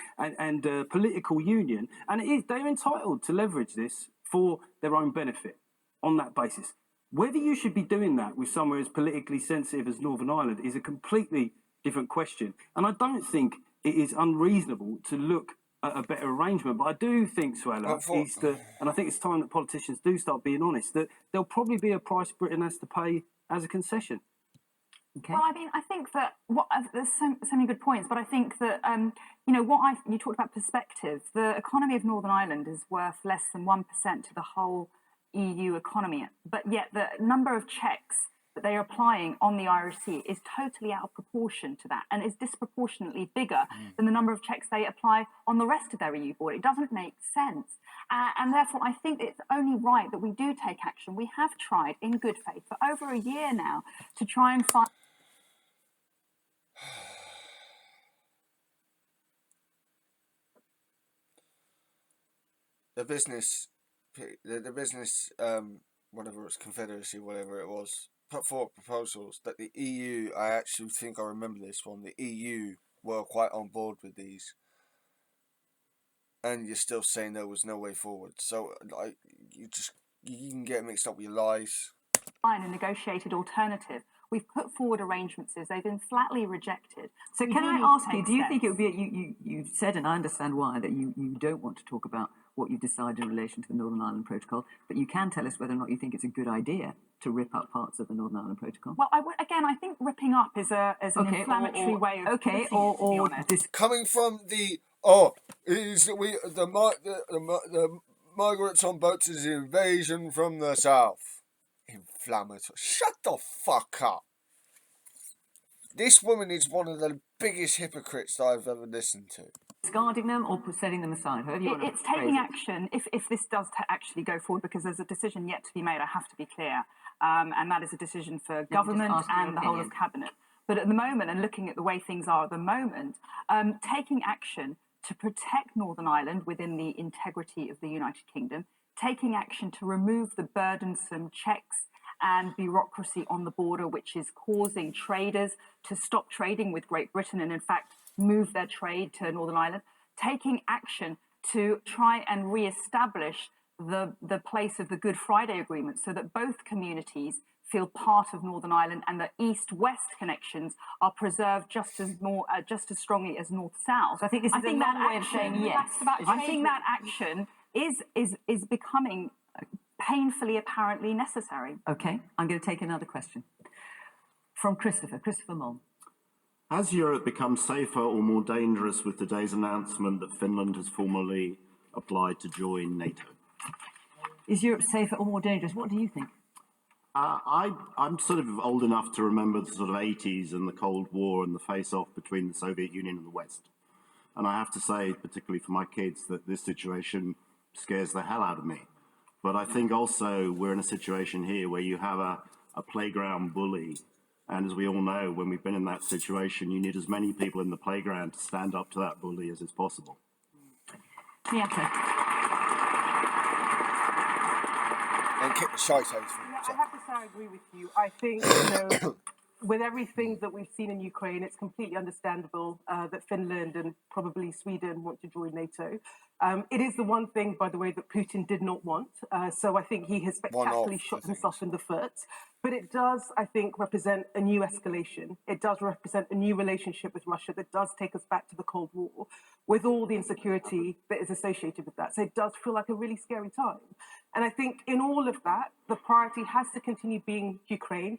political union, and they're entitled to leverage this for their own benefit on that basis. Whether you should be doing that with somewhere as politically sensitive as Northern Ireland is a completely different question, and I don't think it is unreasonable to look at a better arrangement. But I do think, Suella, and I think it's time that politicians do start being honest, that there'll probably be a price Britain has to pay as a concession. Okay. Well, I mean, I think that there's so many good points, but I think that you talked about perspective. The economy of Northern Ireland is worth less than 1% to the whole EU economy, but yet the number of checks that they are applying on the Irish Sea is totally out of proportion to that, and is disproportionately bigger than the number of checks they apply on the rest of their EU border. It doesn't make sense. And therefore, I think it's only right that we do take action. We have tried, in good faith, for over a year now, to try and find... The business, whatever it's Confederacy, whatever it was, put forward proposals that the EU, I actually think I remember this one, the EU were quite on board with these. And you're still saying there was no way forward. So, like, you can get mixed up with your lies. Find a negotiated alternative. We've put forward arrangements, they've been flatly rejected. So can I ask you, do you think it would be, you said, and I understand why, that you don't want to talk about what you've decided in relation to the Northern Ireland Protocol, but you can tell us whether or not you think it's a good idea to rip up parts of the Northern Ireland Protocol? Well, I think ripping up is an inflammatory way of putting it, to be honest. Coming from the migrants on boats is an invasion from the south. Inflammatory. Shut the fuck up. This woman is one of the biggest hypocrites that I've ever listened to. Discarding them or setting them aside? However you want to It's taking phrase it. action if this does actually go forward, because there's a decision yet to be made, I have to be clear, and that is a decision for government and the whole of cabinet. But at the moment, and looking at the way things are at the moment, taking action to protect Northern Ireland within the integrity of the United Kingdom, taking action to remove the burdensome checks and bureaucracy on the border, which is causing traders to stop trading with Great Britain and in fact move their trade to Northern Ireland, taking action to try and re-establish the place of the Good Friday Agreement so that both communities feel part of Northern Ireland and the east-west connections are preserved just as strongly as north-south. So I think this is a long way of saying yes. I think that action is becoming painfully apparently necessary. Okay, I'm going to take another question from Christopher Mull. Has Europe become safer or more dangerous with today's announcement that Finland has formally applied to join NATO? Is Europe safer or more dangerous? What do you think? I'm sort of old enough to remember the sort of 80s and the Cold War and the face-off between the Soviet Union and the West. And I have to say, particularly for my kids, that this situation scares the hell out of me. But I think also we're in a situation here where you have a playground bully. And as we all know, when we've been in that situation, you need as many people in the playground to stand up to that bully as is possible. Yeah. And kick the shite out of him. I have to say I agree with you. I think, with everything that we've seen in Ukraine, it's completely understandable that Finland and probably Sweden want to join NATO. It is the one thing, by the way, that Putin did not want. So I think he has spectacularly shot himself in the foot. But it does, I think, represent a new escalation. It does represent a new relationship with Russia that does take us back to the Cold War, with all the insecurity that is associated with that. So it does feel like a really scary time. And I think in all of that, the priority has to continue being Ukraine,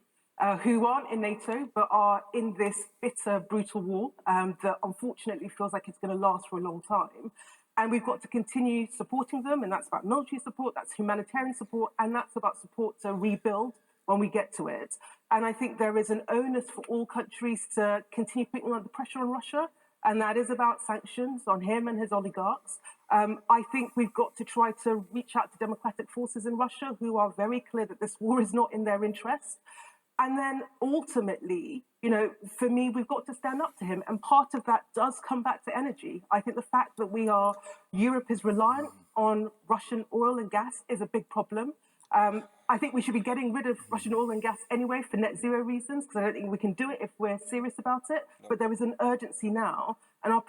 who aren't in NATO, but are in this bitter, brutal war that unfortunately feels like it's going to last for a long time. And we've got to continue supporting them, and that's about military support, that's humanitarian support, and that's about support to rebuild when we get to it. And I think there is an onus for all countries to continue putting under pressure on Russia, and that is about sanctions on him and his oligarchs. I think we've got to try to reach out to democratic forces in Russia who are very clear that this war is not in their interest. And then ultimately, for me, we've got to stand up to him. And part of that does come back to energy. I think the fact that Europe is reliant on Russian oil and gas is a big problem. I think we should be getting rid of Russian oil and gas anyway for net zero reasons, because I don't think we can do it if we're serious about it. No. But there is an urgency now, and our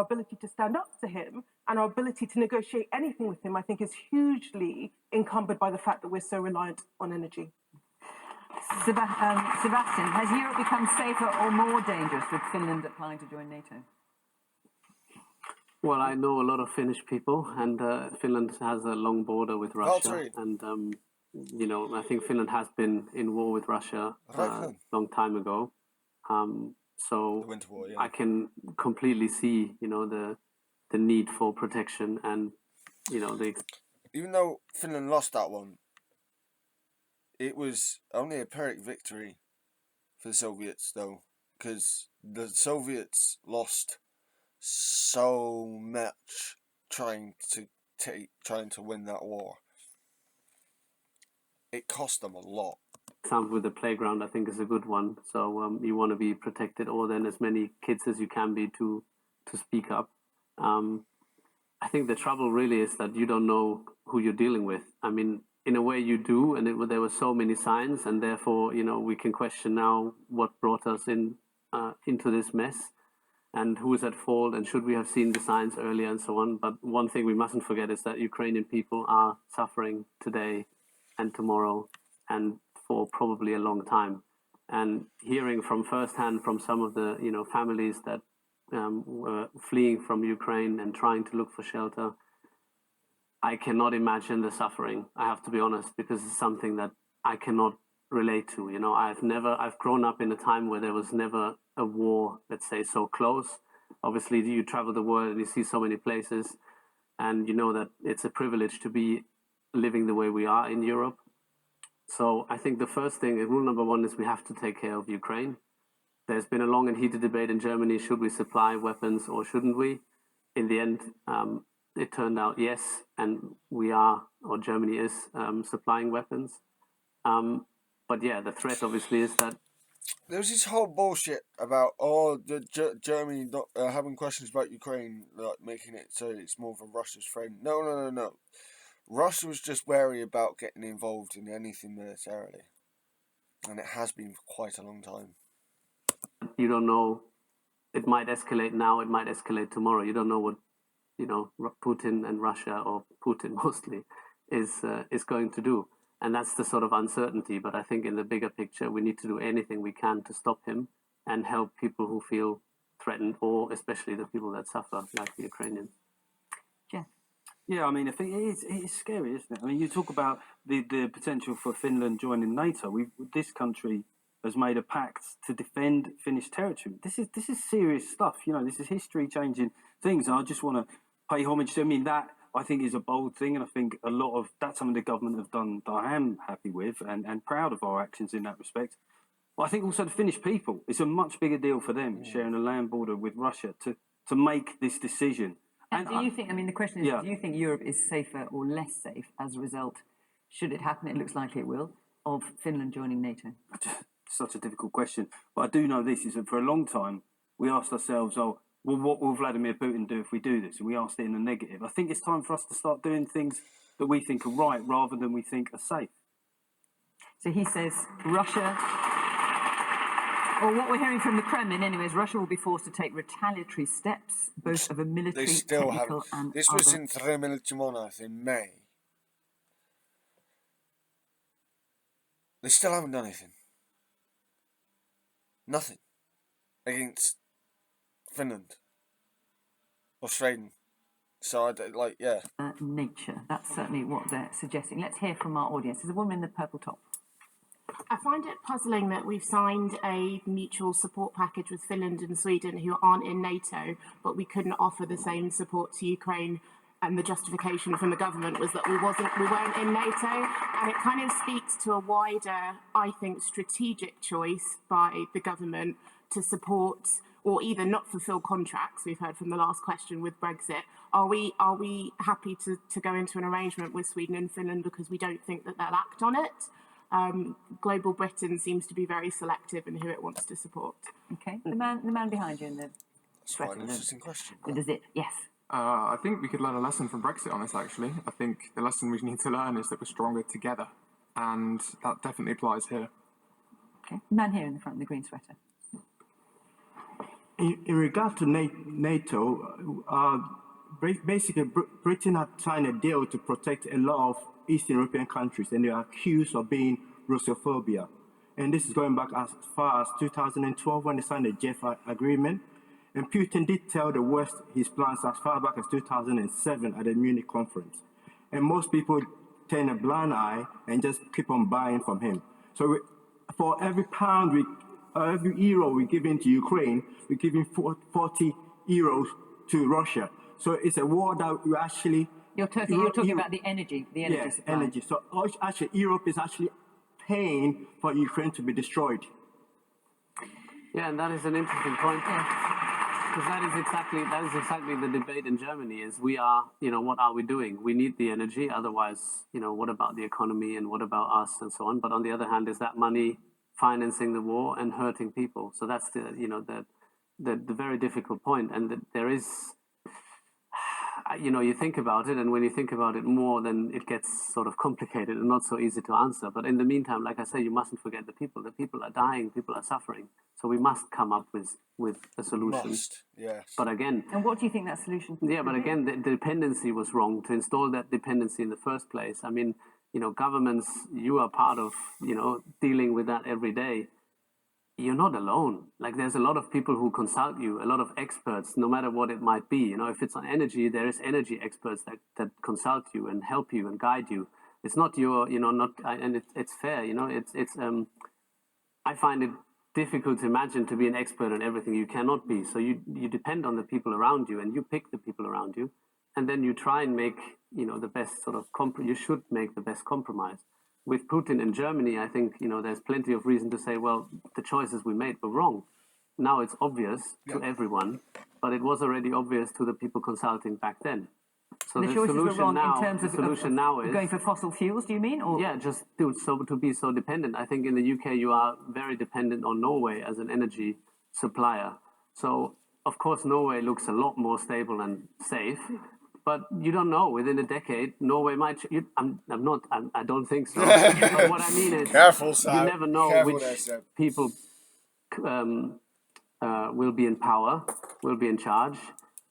ability to stand up to him and our ability to negotiate anything with him, I think, is hugely encumbered by the fact that we're so reliant on energy. Sebastian, has Europe become safer or more dangerous with Finland applying to join NATO? Well, I know a lot of Finnish people, and Finland has a long border with Russia. And, I think Finland has been in war with Russia a long time ago. So war, yeah. I can completely see, the need for protection and, Even though Finland lost that one, it was only a Pyrrhic victory for the Soviets, though, because the Soviets lost so much trying to win that war. It cost them a lot. Example with the playground, I think, is a good one. So you want to be protected, or then as many kids as you can be to speak up. I think the trouble really is that you don't know who you're dealing with. I mean, in a way you do, and there were so many signs, and therefore, we can question now what brought us into this mess, and who is at fault, and should we have seen the signs earlier, and so on. But one thing we mustn't forget is that Ukrainian people are suffering today and tomorrow, and for probably a long time. And hearing from firsthand from some of the families that were fleeing from Ukraine and trying to look for shelter, I cannot imagine the suffering, I have to be honest, because it's something that I cannot relate to. I've grown up in a time where there was never a war, let's say, so close. Obviously, you travel the world and you see so many places, and you know that it's a privilege to be living the way we are in Europe. So I think the first thing, rule number one, is we have to take care of Ukraine. there's been a long and heated debate in Germany, should we supply weapons or shouldn't we? In the end, it turned out yes, and we are, or Germany is, supplying weapons. But yeah, the threat obviously is that there's this whole bullshit about Germany not having questions about Ukraine, like making it so it's more of a Russia's friend. No. Russia was just wary about getting involved in anything militarily, and it has been for quite a long time. you don't know, it might escalate now, it might escalate tomorrow. You don't know what, Putin and Russia, or Putin mostly, is going to do. And that's the sort of uncertainty. But I think in the bigger picture, we need to do anything we can to stop him and help people who feel threatened, or especially the people that suffer, like the Ukrainians. Jeff? Yeah, I mean, I think it is scary, isn't it? I mean, you talk about the potential for Finland joining NATO. This country has made a pact to defend Finnish territory. This is serious stuff. This is history-changing things. And I just want to pay homage to. I mean, that I think is a bold thing, and I think a lot of that's something the government have done that I am happy with and proud of our actions in that respect. But I think also the Finnish people, it's a much bigger deal for them sharing a land border with Russia to make this decision. And do you think, the question is, do you think Europe is safer or less safe as a result, should it happen, it looks like it will, of Finland joining NATO? Such a difficult question. But I do know this, is that for a long time, we asked ourselves, well, what will Vladimir Putin do if we do this? And we asked it in the negative. I think it's time for us to start doing things that we think are right rather than we think are safe. So he says Russia, or what we're hearing from the Kremlin anyway, is Russia will be forced to take retaliatory steps, both of a military, technical and this was in Þrimilcemonaþ in May. They still haven't done anything. Nothing. Against Finland. Or Sweden. So, nature. That's certainly what they're suggesting. Let's hear from our audience. There's a woman in the purple top. I find it puzzling that we've signed a mutual support package with Finland and Sweden, who aren't in NATO, but we couldn't offer the same support to Ukraine, and the justification from the government was that we weren't in NATO, and it kind of speaks to a wider, I think, strategic choice by the government to support or either not fulfil contracts. We've heard from the last question with Brexit. Are we happy to go into an arrangement with Sweden and Finland because we don't think that they'll act on it? Global Britain seems to be very selective in who it wants to support. Okay, the man behind you in the That's quite an interesting question. Does it? Yes. I think we could learn a lesson from Brexit on this, actually. I think the lesson we need to learn is that we're stronger together, and that definitely applies here. Okay, the man here in the front, the green sweater. In regard to NATO, basically Britain had signed a deal to protect a lot of Eastern European countries, and they are accused of being Russophobia. And this is going back as far as 2012 when they signed the JEF agreement. And Putin did tell the West his plans as far back as 2007 at the Munich conference. And most people turn a blind eye and just keep on buying from him. So for every pound, every euro we give into Ukraine, we're giving 40 euros to Russia. So it's a war that we actually... You're talking about the energy supply. Energy. So actually, Europe is actually paying for Ukraine to be destroyed. Yeah, and that is an interesting point. Because that is exactly the debate in Germany, is we are, what are we doing? We need the energy, otherwise, what about the economy and what about us and so on? But on the other hand, is that money financing the war and hurting people? So that's the very difficult point. And there is, you think about it, and when you think about it more, then it gets sort of complicated and not so easy to answer. But in the meantime, like I say, you mustn't forget the people. The people are dying, people are suffering. So we must come up with a solution. Yes. But again... And what do you think that solution Yeah, but again, the dependency was wrong. To install that dependency in the first place, I mean, governments, you are part of, dealing with that every day. You're not alone. Like, there's a lot of people who consult you, a lot of experts, no matter what it might be. If it's on energy, there is energy experts that consult you and help you and guide you. It's not it's fair, I find it difficult to imagine to be an expert on everything. You cannot be. So you depend on the people around you, and you pick the people around you, and then you try and make, the best sort of you should make the best compromise. With Putin in Germany, I think, there's plenty of reason to say, well, the choices we made were wrong. Now it's obvious to everyone, but it was already obvious to the people consulting back then. So And the choices were wrong in terms of going for fossil fuels, do you mean? Or? Yeah, just to be so dependent. I think in the UK you are very dependent on Norway as an energy supplier. So of course Norway looks a lot more stable and safe, but you don't know. Within a decade, Norway might. I don't think so. But what I mean is, you never know which people will be in power, will be in charge,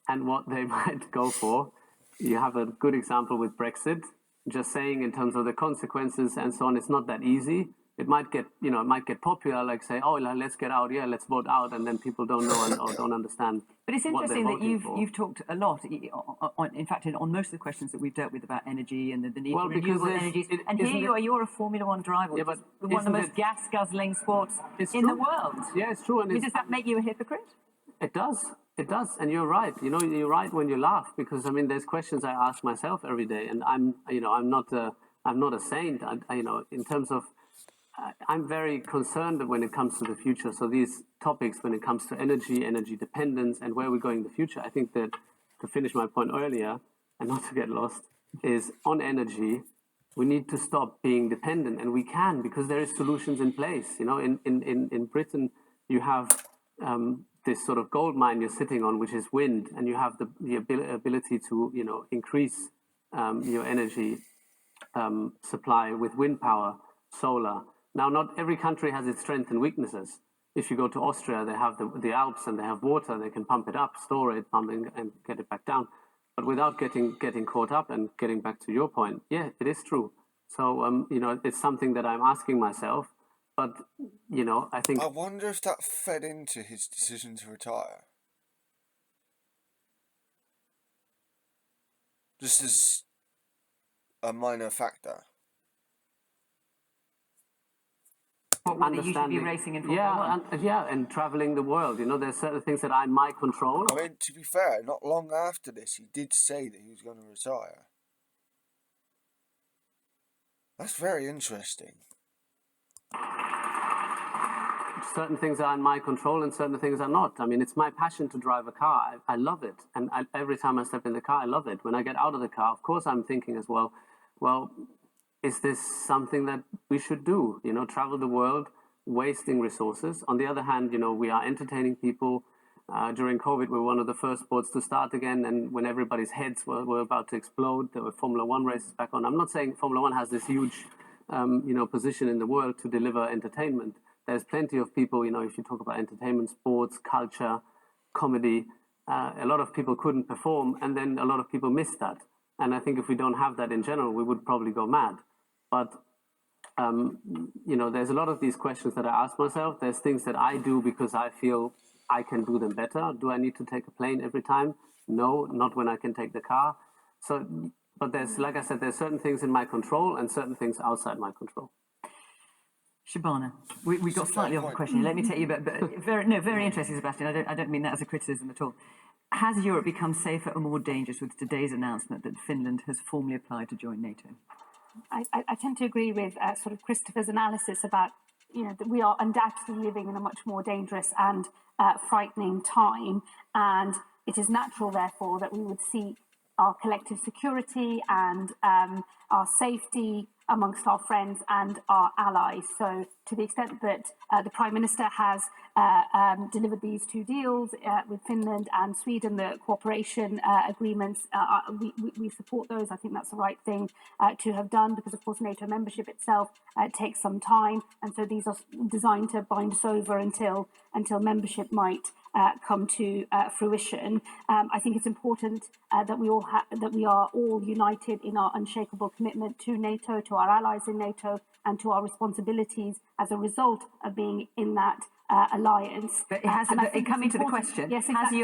and what they might go for. You have a good example with Brexit. Just saying in terms of the consequences and so on, it's not that easy. It might get, it might get popular, like say, oh, let's get out, let's vote out, and then people don't know or don't understand. But it's interesting that you've talked a lot, in fact, on most of the questions that we've dealt with about energy and the need for renewable energies. And here you're a Formula One driver, which is one of the most gas-guzzling sports in the world. Yeah, it's true. And does that make you a hypocrite? It does. It does, and you're right. You're right when you laugh, because there's questions I ask myself every day, and I'm not a saint. In terms of, I'm very concerned when it comes to the future. So these topics, when it comes to energy dependence, and where we're going in the future, I think that to finish my point earlier, and not to get lost, is on energy. We need to stop being dependent, and we can, because there is solutions in place. In Britain, you have this sort of gold mine you're sitting on, which is wind, and you have the ability to increase your energy supply with wind power, solar. Now, not every country has its strengths and weaknesses. If you go to Austria, they have the Alps and they have water. They can pump it up, store it, pump it, and get it back down. But without getting caught up and getting back to your point, yeah, it is true. So it's something that I'm asking myself. But, I think... I wonder if that fed into his decision to retire. Just as a minor factor. What you should be racing in Formula One? And traveling the world. There's certain things that are in my control. I mean, to be fair, not long after this, he did say that he was going to retire. That's very interesting. Certain things are in my control and certain things are not. I mean, it's my passion to drive a car. I love it. And every time I step in the car, I love it. When I get out of the car, of course, I'm thinking as well, is this something that we should do? Travel the world, wasting resources. On the other hand, we are entertaining people. During COVID, we were one of the first sports to start again. And when everybody's heads were about to explode, there were Formula One races back on. I'm not saying Formula One has this huge, position in the world to deliver entertainment. There's plenty of people, if you talk about entertainment, sports, culture, comedy, a lot of people couldn't perform, and then a lot of people missed that. And I think if we don't have that in general, we would probably go mad. But, there's a lot of these questions that I ask myself. There's things that I do because I feel I can do them better. Do I need to take a plane every time? No, not when I can take the car. So, but there's, like I said, there's certain things in my control and certain things outside my control. Shabana, we got slightly off the question. Let me take you, but very interesting, Sebastian. I don't mean that as a criticism at all. Has Europe become safer or more dangerous with today's announcement that Finland has formally applied to join NATO? I tend to agree with sort of Christopher's analysis about, that we are undoubtedly living in a much more dangerous and frightening time, and it is natural, therefore, that we would see our collective security and our safety amongst our friends and our allies. So to the extent that the Prime Minister has delivered these two deals with Finland and Sweden, the cooperation agreements, we support those. I think that's the right thing to have done, because of course NATO membership itself takes some time, and so these are designed to bind us over until membership might come to fruition. I think it's important that we are all united in our unshakable commitment to NATO, to our allies in NATO, and to our responsibilities as a result of being in that alliance. But coming to the question, yes, exactly.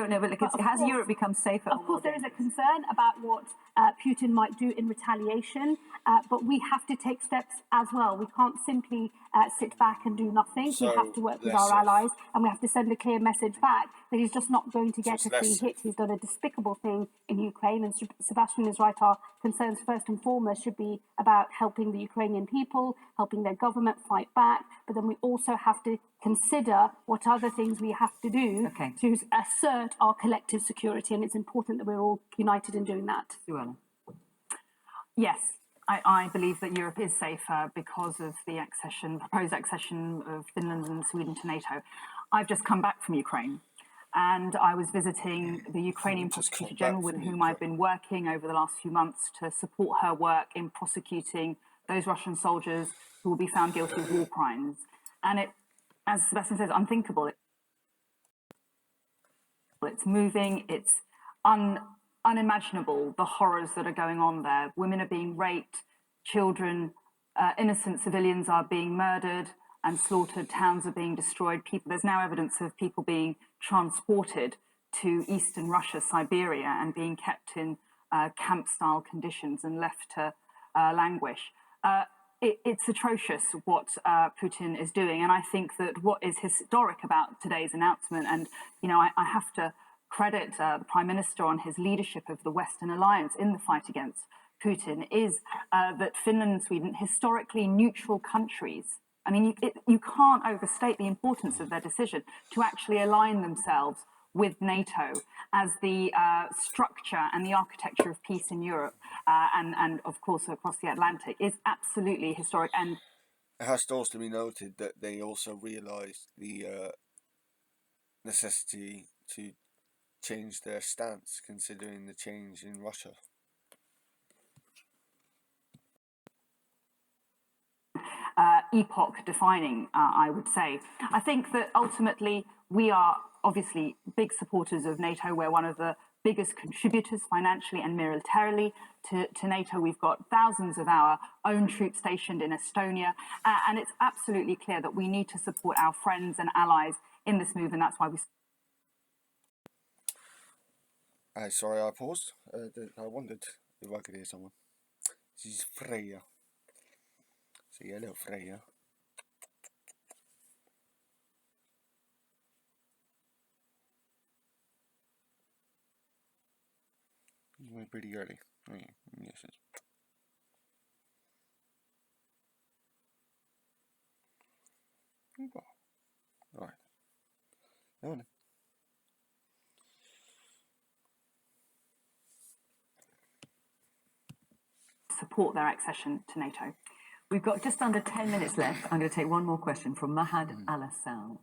Has Europe become safer? Of course, there is a concern about what Putin might do in retaliation, but we have to take steps as well. We can't simply sit back and do nothing. We have to work with our allies, and we have to send a clear message back that he's just not going to get So a free it's hit. He's done a despicable thing in Ukraine, and Sebastian is right. Our concerns first and foremost should be about helping the Ukrainian people, helping their government fight back, but then we also have to consider what other things we have to do to assert our collective security, and it's important that we're all united in doing that. Suella. Yes, I believe that Europe is safer because of the proposed accession of Finland and Sweden to NATO. I've just come back from Ukraine, and I was visiting the Ukrainian Prosecutor General with whom I've been working over the last few months to support her work in prosecuting those Russian soldiers who will be found guilty of war crimes. And it, as Sebastian says, unthinkable. It's moving, it's unimaginable, the horrors that are going on there. Women are being raped, children, innocent civilians are being murdered and slaughtered, towns are being destroyed. There's now evidence of people being transported to eastern Russia, Siberia, and being kept in camp-style conditions and left to languish. It's atrocious what Putin is doing, and I think that what is historic about today's announcement, and I have to credit the Prime Minister on his leadership of the Western Alliance in the fight against Putin, is that Finland and Sweden, historically neutral countries, I mean, you can't overstate the importance of their decision to actually align themselves with NATO as the structure and the architecture of peace in Europe and of course across the Atlantic is absolutely historic. And it has to also be noted that they also realised the necessity to change their stance considering the change in Russia. Epoch defining, I would say. I think that ultimately we are obviously big supporters of NATO. We're one of the biggest contributors financially and militarily to NATO. We've got thousands of our own troops stationed in Estonia, and it's absolutely clear that we need to support our friends and allies in this move, and that's why we... Sorry, I paused. I wondered if I could hear someone. This is Freya. Say hello, Freya. You went pretty early. Oh, yeah. Yes. All right. No, no. Support their accession to NATO. We've got just under 10 minutes left. I'm going to take one more question from Mahad Alassal.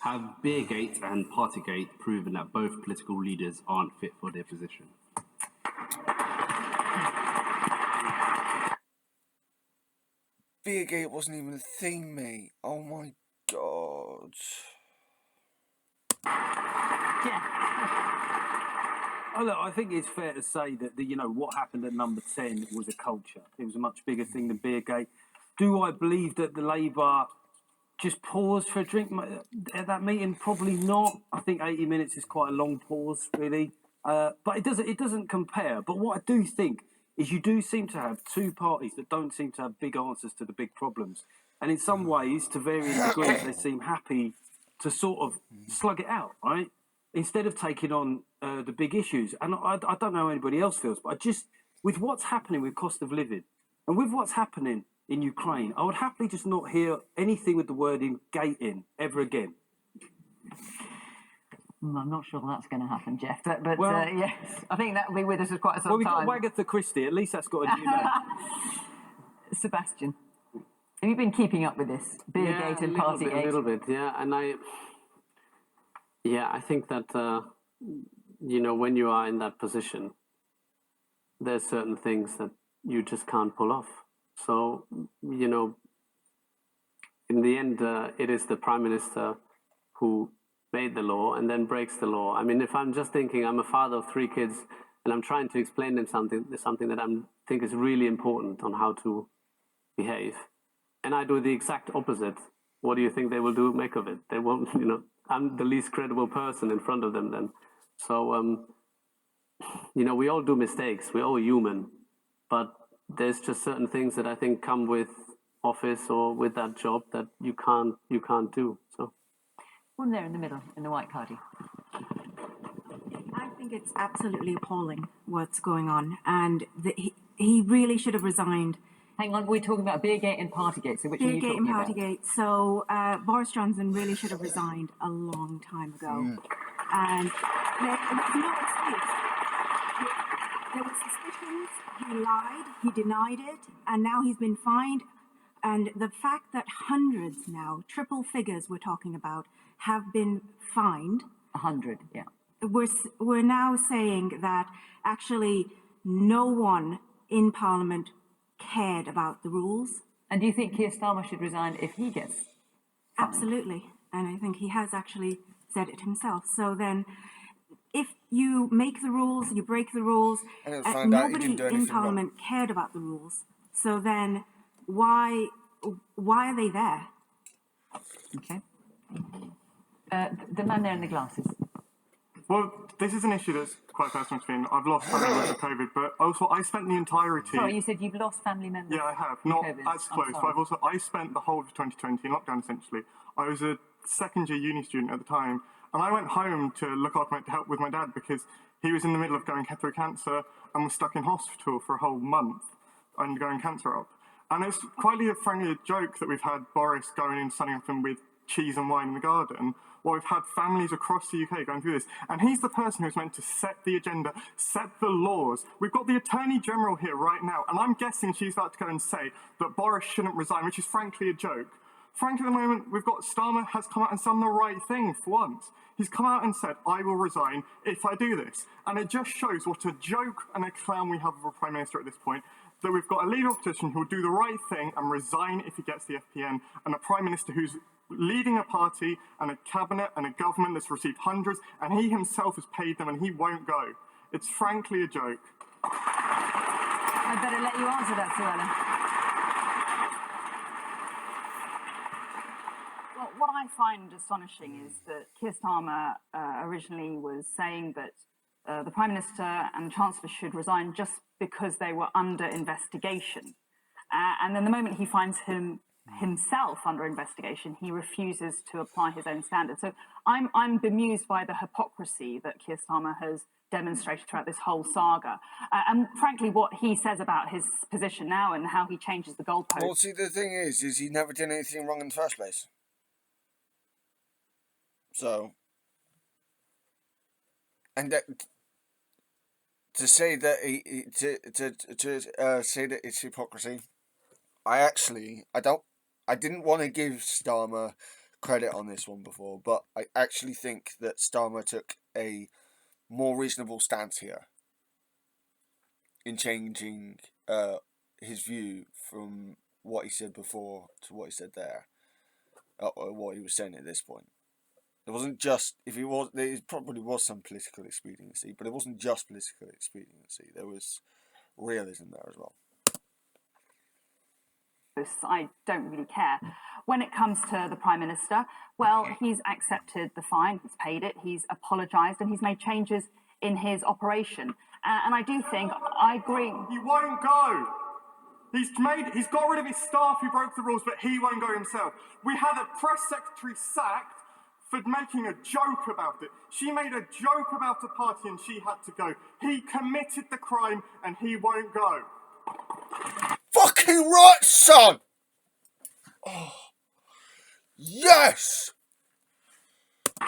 Have Beergate and Partygate proven that both political leaders aren't fit for their position? Beergate wasn't even a thing, mate. Oh my god. Oh, look, I think it's fair to say that what happened at number 10 was a culture. It was a much bigger thing than Beergate. Do I believe that the Labour just paused for a drink at that meeting? Probably not. I think 80 minutes is quite a long pause, really. But it doesn't compare. But what I do think is you do seem to have two parties that don't seem to have big answers to the big problems. And in some ways, to varying degrees, they seem happy to sort of slug it out, right? Instead of taking on the big issues. And I don't know how anybody else feels, but with what's happening with cost of living and with what's happening in Ukraine, I would happily just not hear anything with the word "gate" in ever again. I'm not sure that's going to happen, Jeff, but yes, I think that will be with us for quite some time. Well, we've got Agatha Christie, at least that's got a new name. Sebastian, have you been keeping up with this? Beergate and Partygate? A little bit, yeah. And I think that, when you are in that position, there's certain things that you just can't pull off. So, in the end, it is the Prime Minister who made the law and then breaks the law. I mean, if I'm just thinking, I'm a father of 3 kids and I'm trying to explain them something that I think is really important on how to behave, and I do the exact opposite, what do you think they will make of it? They won't, I'm the least credible person in front of them then. So, we all do mistakes. We're all human. But there's just certain things that I think come with office or with that job that you can't do. So. One there in the middle, in the white cardi. I think it's absolutely appalling what's going on, and he really should have resigned. Hang on, we're talking about Beergate and Partygate, so which are you Beergate talking and about? Partygate. So Boris Johnson really should have resigned a long time ago. And there was no excuse. There were suspicions, he lied, he denied it, and now he's been fined. And the fact that hundreds now, triple figures we're talking about, have been fined. 100, yeah. We're now saying that actually no one in Parliament cared about the rules. And do you think Keir Starmer should resign if he gets fined? Absolutely. And I think he has actually said it himself. So then, if you make the rules, you break the rules, nobody in Parliament cared about the rules. So then, why are they there? Okay. The man there in the glasses. Well, this is an issue that's quite personal to me. I've lost family members of COVID, but also I spent the entirety... Sorry, you said you've lost family members? Yeah, I have. Not COVID. as close, but I spent the whole of 2020 in lockdown, essentially. I was a second-year uni student at the time, and I went home to look after to help with my dad because he was in the middle of going through cancer and was stuck in hospital for a whole month undergoing cancer up. And it's quite frankly a joke that we've had Boris going in, sunning up him with cheese and wine in the garden, while we've had families across the UK going through this. And he's the person who's meant to set the agenda, set the laws. We've got the Attorney General here right now, and I'm guessing she's about to go and say that Boris shouldn't resign, which is frankly a joke. Frankly, at the moment, we've got Starmer has come out and done the right thing for once. He's come out and said, I will resign if I do this. And it just shows what a joke and a clown we have of a Prime Minister at this point, that we've got a leader of opposition who will do the right thing and resign if he gets the FPN, and a Prime Minister who's leading a party and a cabinet and a government that's received hundreds, and he himself has paid them and he won't go. It's frankly a joke. I better let you answer that, Suella. Well, what I find astonishing is that Keir Starmer originally was saying that the Prime Minister and the Chancellor should resign just because they were under investigation. And then the moment he finds himself under investigation, he refuses to apply his own standards. So I'm bemused by the hypocrisy that Keir Starmer has demonstrated throughout this whole saga. And frankly, what he says about his position now and how he changes the goalposts. Well, see, the thing is he never did anything wrong in the first place. So, and that, to say that say that it's hypocrisy, I didn't want to give Starmer credit on this one before, but I actually think that Starmer took a more reasonable stance here in changing his view from what he said before to what he said there, or what he was saying at this point. It wasn't just, there probably was some political expediency, but it wasn't just political expediency. There was realism there as well. I don't really care. When it comes to the Prime Minister, well, he's accepted the fine, he's paid it, he's apologised, and he's made changes in his operation. And I do think, I agree. He won't go. He's got rid of his staff who broke the rules, but he won't go himself. We had a press secretary sacked for making a joke about it. She made a joke about the party and she had to go. He committed the crime and he won't go. Fucking right, son! Oh. Yes! I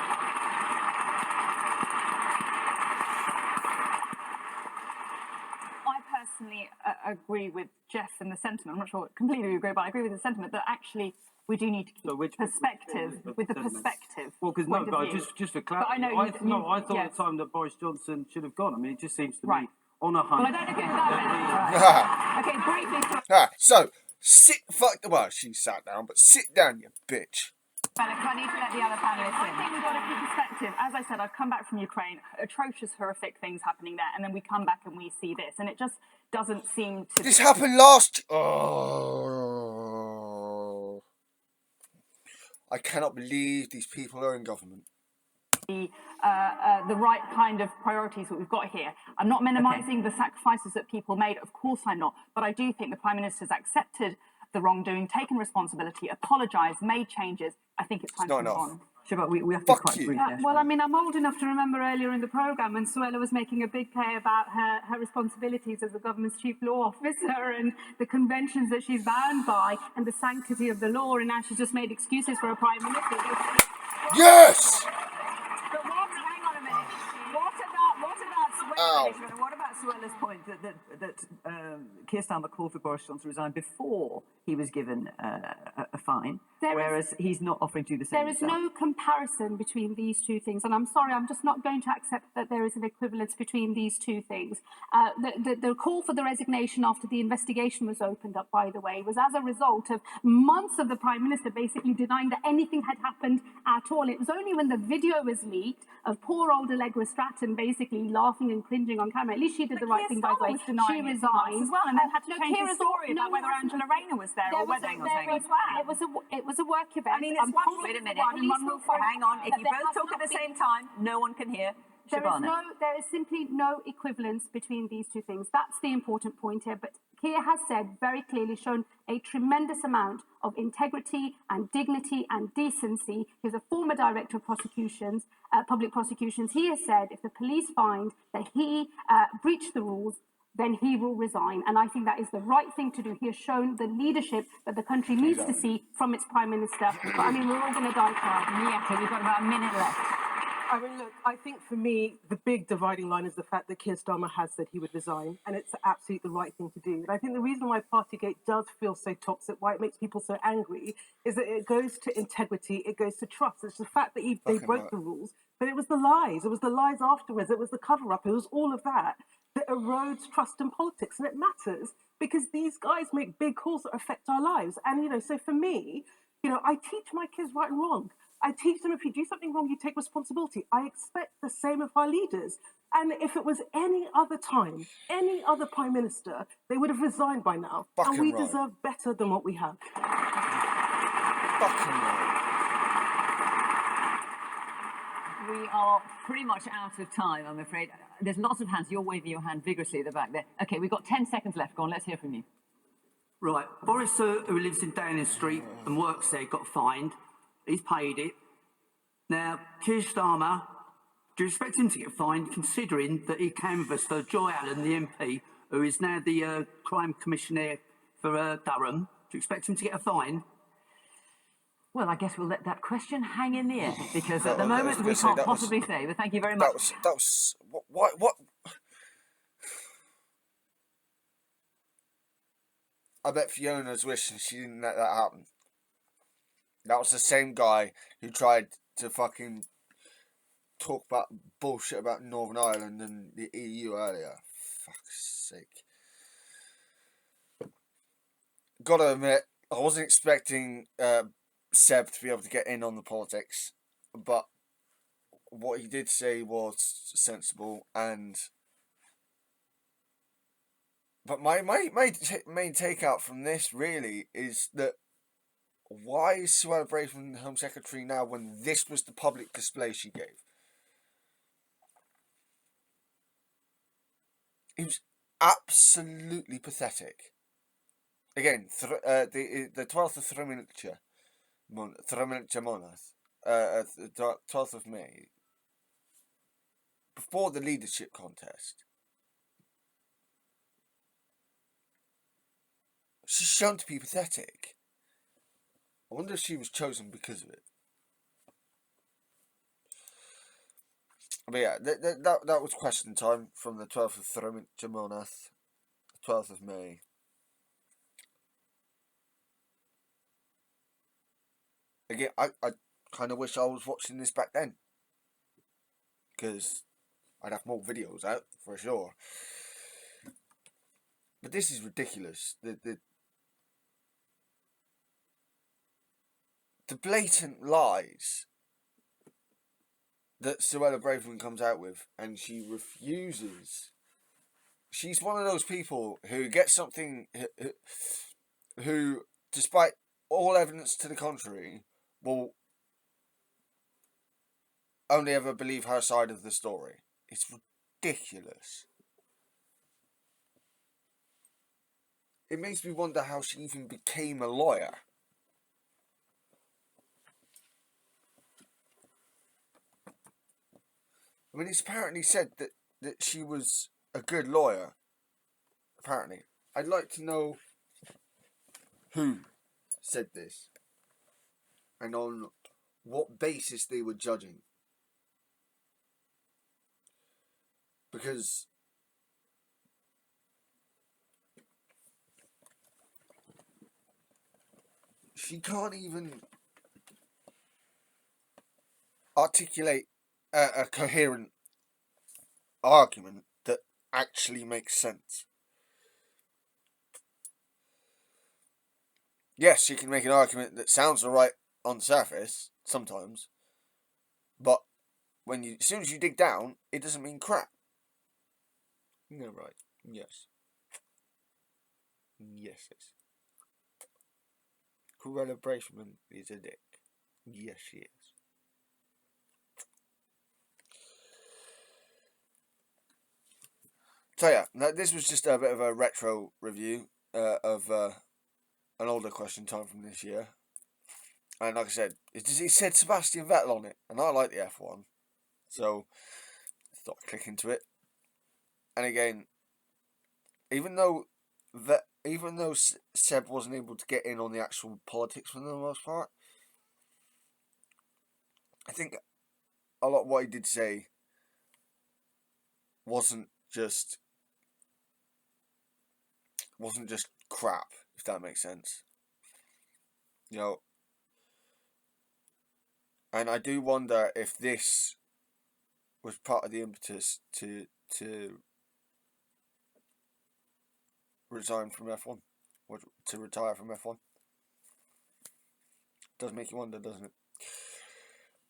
personally agree with Jeff in the sentiment. I'm not sure I completely agree, but I agree with the sentiment that actually we do need to keep perspective with the perspective. Well, because no, but just for clarity, I thought at the time that Boris Johnson should have gone. I mean, it just seems to me on a hunt. Well, I don't agree with that. Okay, briefly. So well, she sat down, but sit down, you bitch. I need to let the other panelists in. I think we've got to keep perspective. As I said, I've come back from Ukraine, atrocious, horrific things happening there, and then we come back and we see this, and it just doesn't seem to... This happened last... Oh... I cannot believe these people are in government. The right kind of priorities that we've got here. I'm not minimising the sacrifices that people made, of course I'm not, but I do think the Prime Minister's accepted the wrongdoing, taken responsibility, apologised, made changes. I think it's time to move on. Siobhan, we have to be quite brief now. Well, I mean, I'm old enough to remember earlier in the programme when Suella was making a big play about her responsibilities as the government's chief law officer and the conventions that she's bound by and the sanctity of the law, and now she's just made excuses for a prime minister. Yes! But hang on a minute. What about Suella's point that Keir Starmer called for Boris Johnson to resign before he was given a fine, whereas he's not offering to do the same. There is no comparison between these two things, and I'm sorry, I'm just not going to accept that there is an equivalence between these two things. The call for the resignation after the investigation was opened up, by the way, was as a result of months of the Prime Minister basically denying that anything had happened at all. It was only when the video was leaked of poor old Allegra Stratton basically laughing and cringing on camera. At least she did the right thing, by the way. She resigned as well, and then had to change Keir the story about whether Angela Rayner was there or whether it was a work event. I mean, it's wait a minute. Hang on. If you both talk at the same time, no one can hear. There is simply no equivalence between these two things. That's the important point here. But Keir has said very clearly, shown a tremendous amount of integrity and dignity and decency. He's a former director of prosecutions, public prosecutions. He has said if the police find that he breached the rules, then he will resign. And I think that is the right thing to do. He has shown the leadership that the country needs to see from its Prime Minister. But I mean, we're all going to die trying. Yeah, okay, we've got about a minute left. I mean, look, I think for me, the big dividing line is the fact that Keir Starmer has said he would resign, and it's absolutely the right thing to do. And I think the reason why Partygate does feel so toxic, why it makes people so angry, is that it goes to integrity, it goes to trust. It's the fact that they broke the rules, but it was the lies. It was the lies afterwards. It was the cover-up. It was all of that erodes trust in politics, and it matters because these guys make big calls that affect our lives. And, so for me, I teach my kids right and wrong. I teach them if you do something wrong, you take responsibility. I expect the same of our leaders. And if it was any other time, any other Prime Minister, they would have resigned by now. And we deserve better than what we have. We are pretty much out of time, I'm afraid. There's lots of hands. You're waving your hand vigorously at the back there. Okay, we've got 10 seconds left. Go on, let's hear from you. Right. Boris, who lives in Downing Street and works there, got fined. He's paid it. Now, Keir Starmer, do you expect him to get fined, considering that he canvassed for Joy Allen, the MP, who is now the crime commissioner for Durham? Do you expect him to get a fine? Well, I guess we'll let that question hang in the air, because at the moment we can't possibly say, but thank you very much. That was what? I bet Fiona's wishing she didn't let that happen. That was the same guy who tried to fucking talk about bullshit about Northern Ireland and the EU earlier. Fuck's sake. Gotta admit, I wasn't expecting Seb to be able to get in on the politics, but what he did say was sensible. But my main takeout from this really is that why is Suella Braverman Home Secretary now when this was the public display she gave? It was absolutely pathetic. Again, the 12th of Þrimilcemonaþ, the 12th of May, before the leadership contest. She's shown to be pathetic. I wonder if she was chosen because of it. But yeah, that was question time from the 12th of Þrimilcemonaþ, 12th of May. Again, I kind of wish I was watching this back then, because I'd have more videos out, for sure. But this is ridiculous. The blatant lies that Suella Braverman comes out with, and she refuses. She's one of those people who gets something, who, despite all evidence to the contrary, will only ever believe her side of the story. It's ridiculous. It makes me wonder how she even became a lawyer. I mean, it's apparently said that she was a good lawyer. Apparently. I'd like to know who said this and on what basis they were judging. Because she can't even articulate a coherent argument that actually makes sense. Yes, she can make an argument that sounds alright on the surface, sometimes, but as soon as you dig down, it doesn't mean crap. No, right. Yes. Yes. Cruella Braceman is a dick. Yes, she is. So yeah, this was just a bit of a retro review of an older question time from this year. And like I said, it said Sebastian Vettel on it, and I like the F1, so I thought I'd click into it. And again, even though Seb wasn't able to get in on the actual politics for the most part, I think a lot of what he did say wasn't just crap, if that makes sense. You know, and I do wonder if this was part of the impetus to resign from F1, or to retire from F1. Does make you wonder, doesn't it?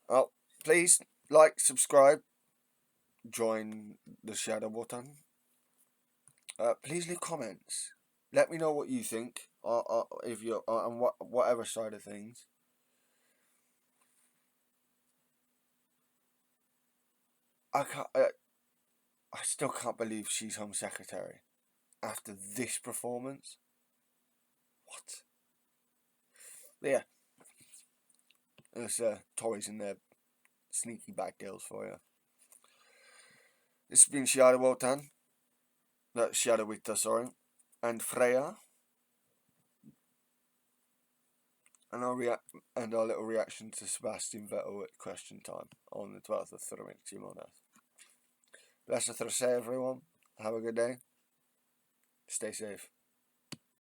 Well, please like, subscribe, join the Shadow Wotan. Please leave comments. Let me know what you think, if you're on whatever side of things. I still can't believe she's Home Secretary after this performance. What? Yeah. There's Tories in their sneaky back deals for you. This has been Shadow Wotan. Shadow Witta, sorry. And Freya. And our little reaction to Sebastian Vettel at question time on the 12th of Þrimilcemonaþ. Bless the Thursday, everyone. Have a good day. Stay safe.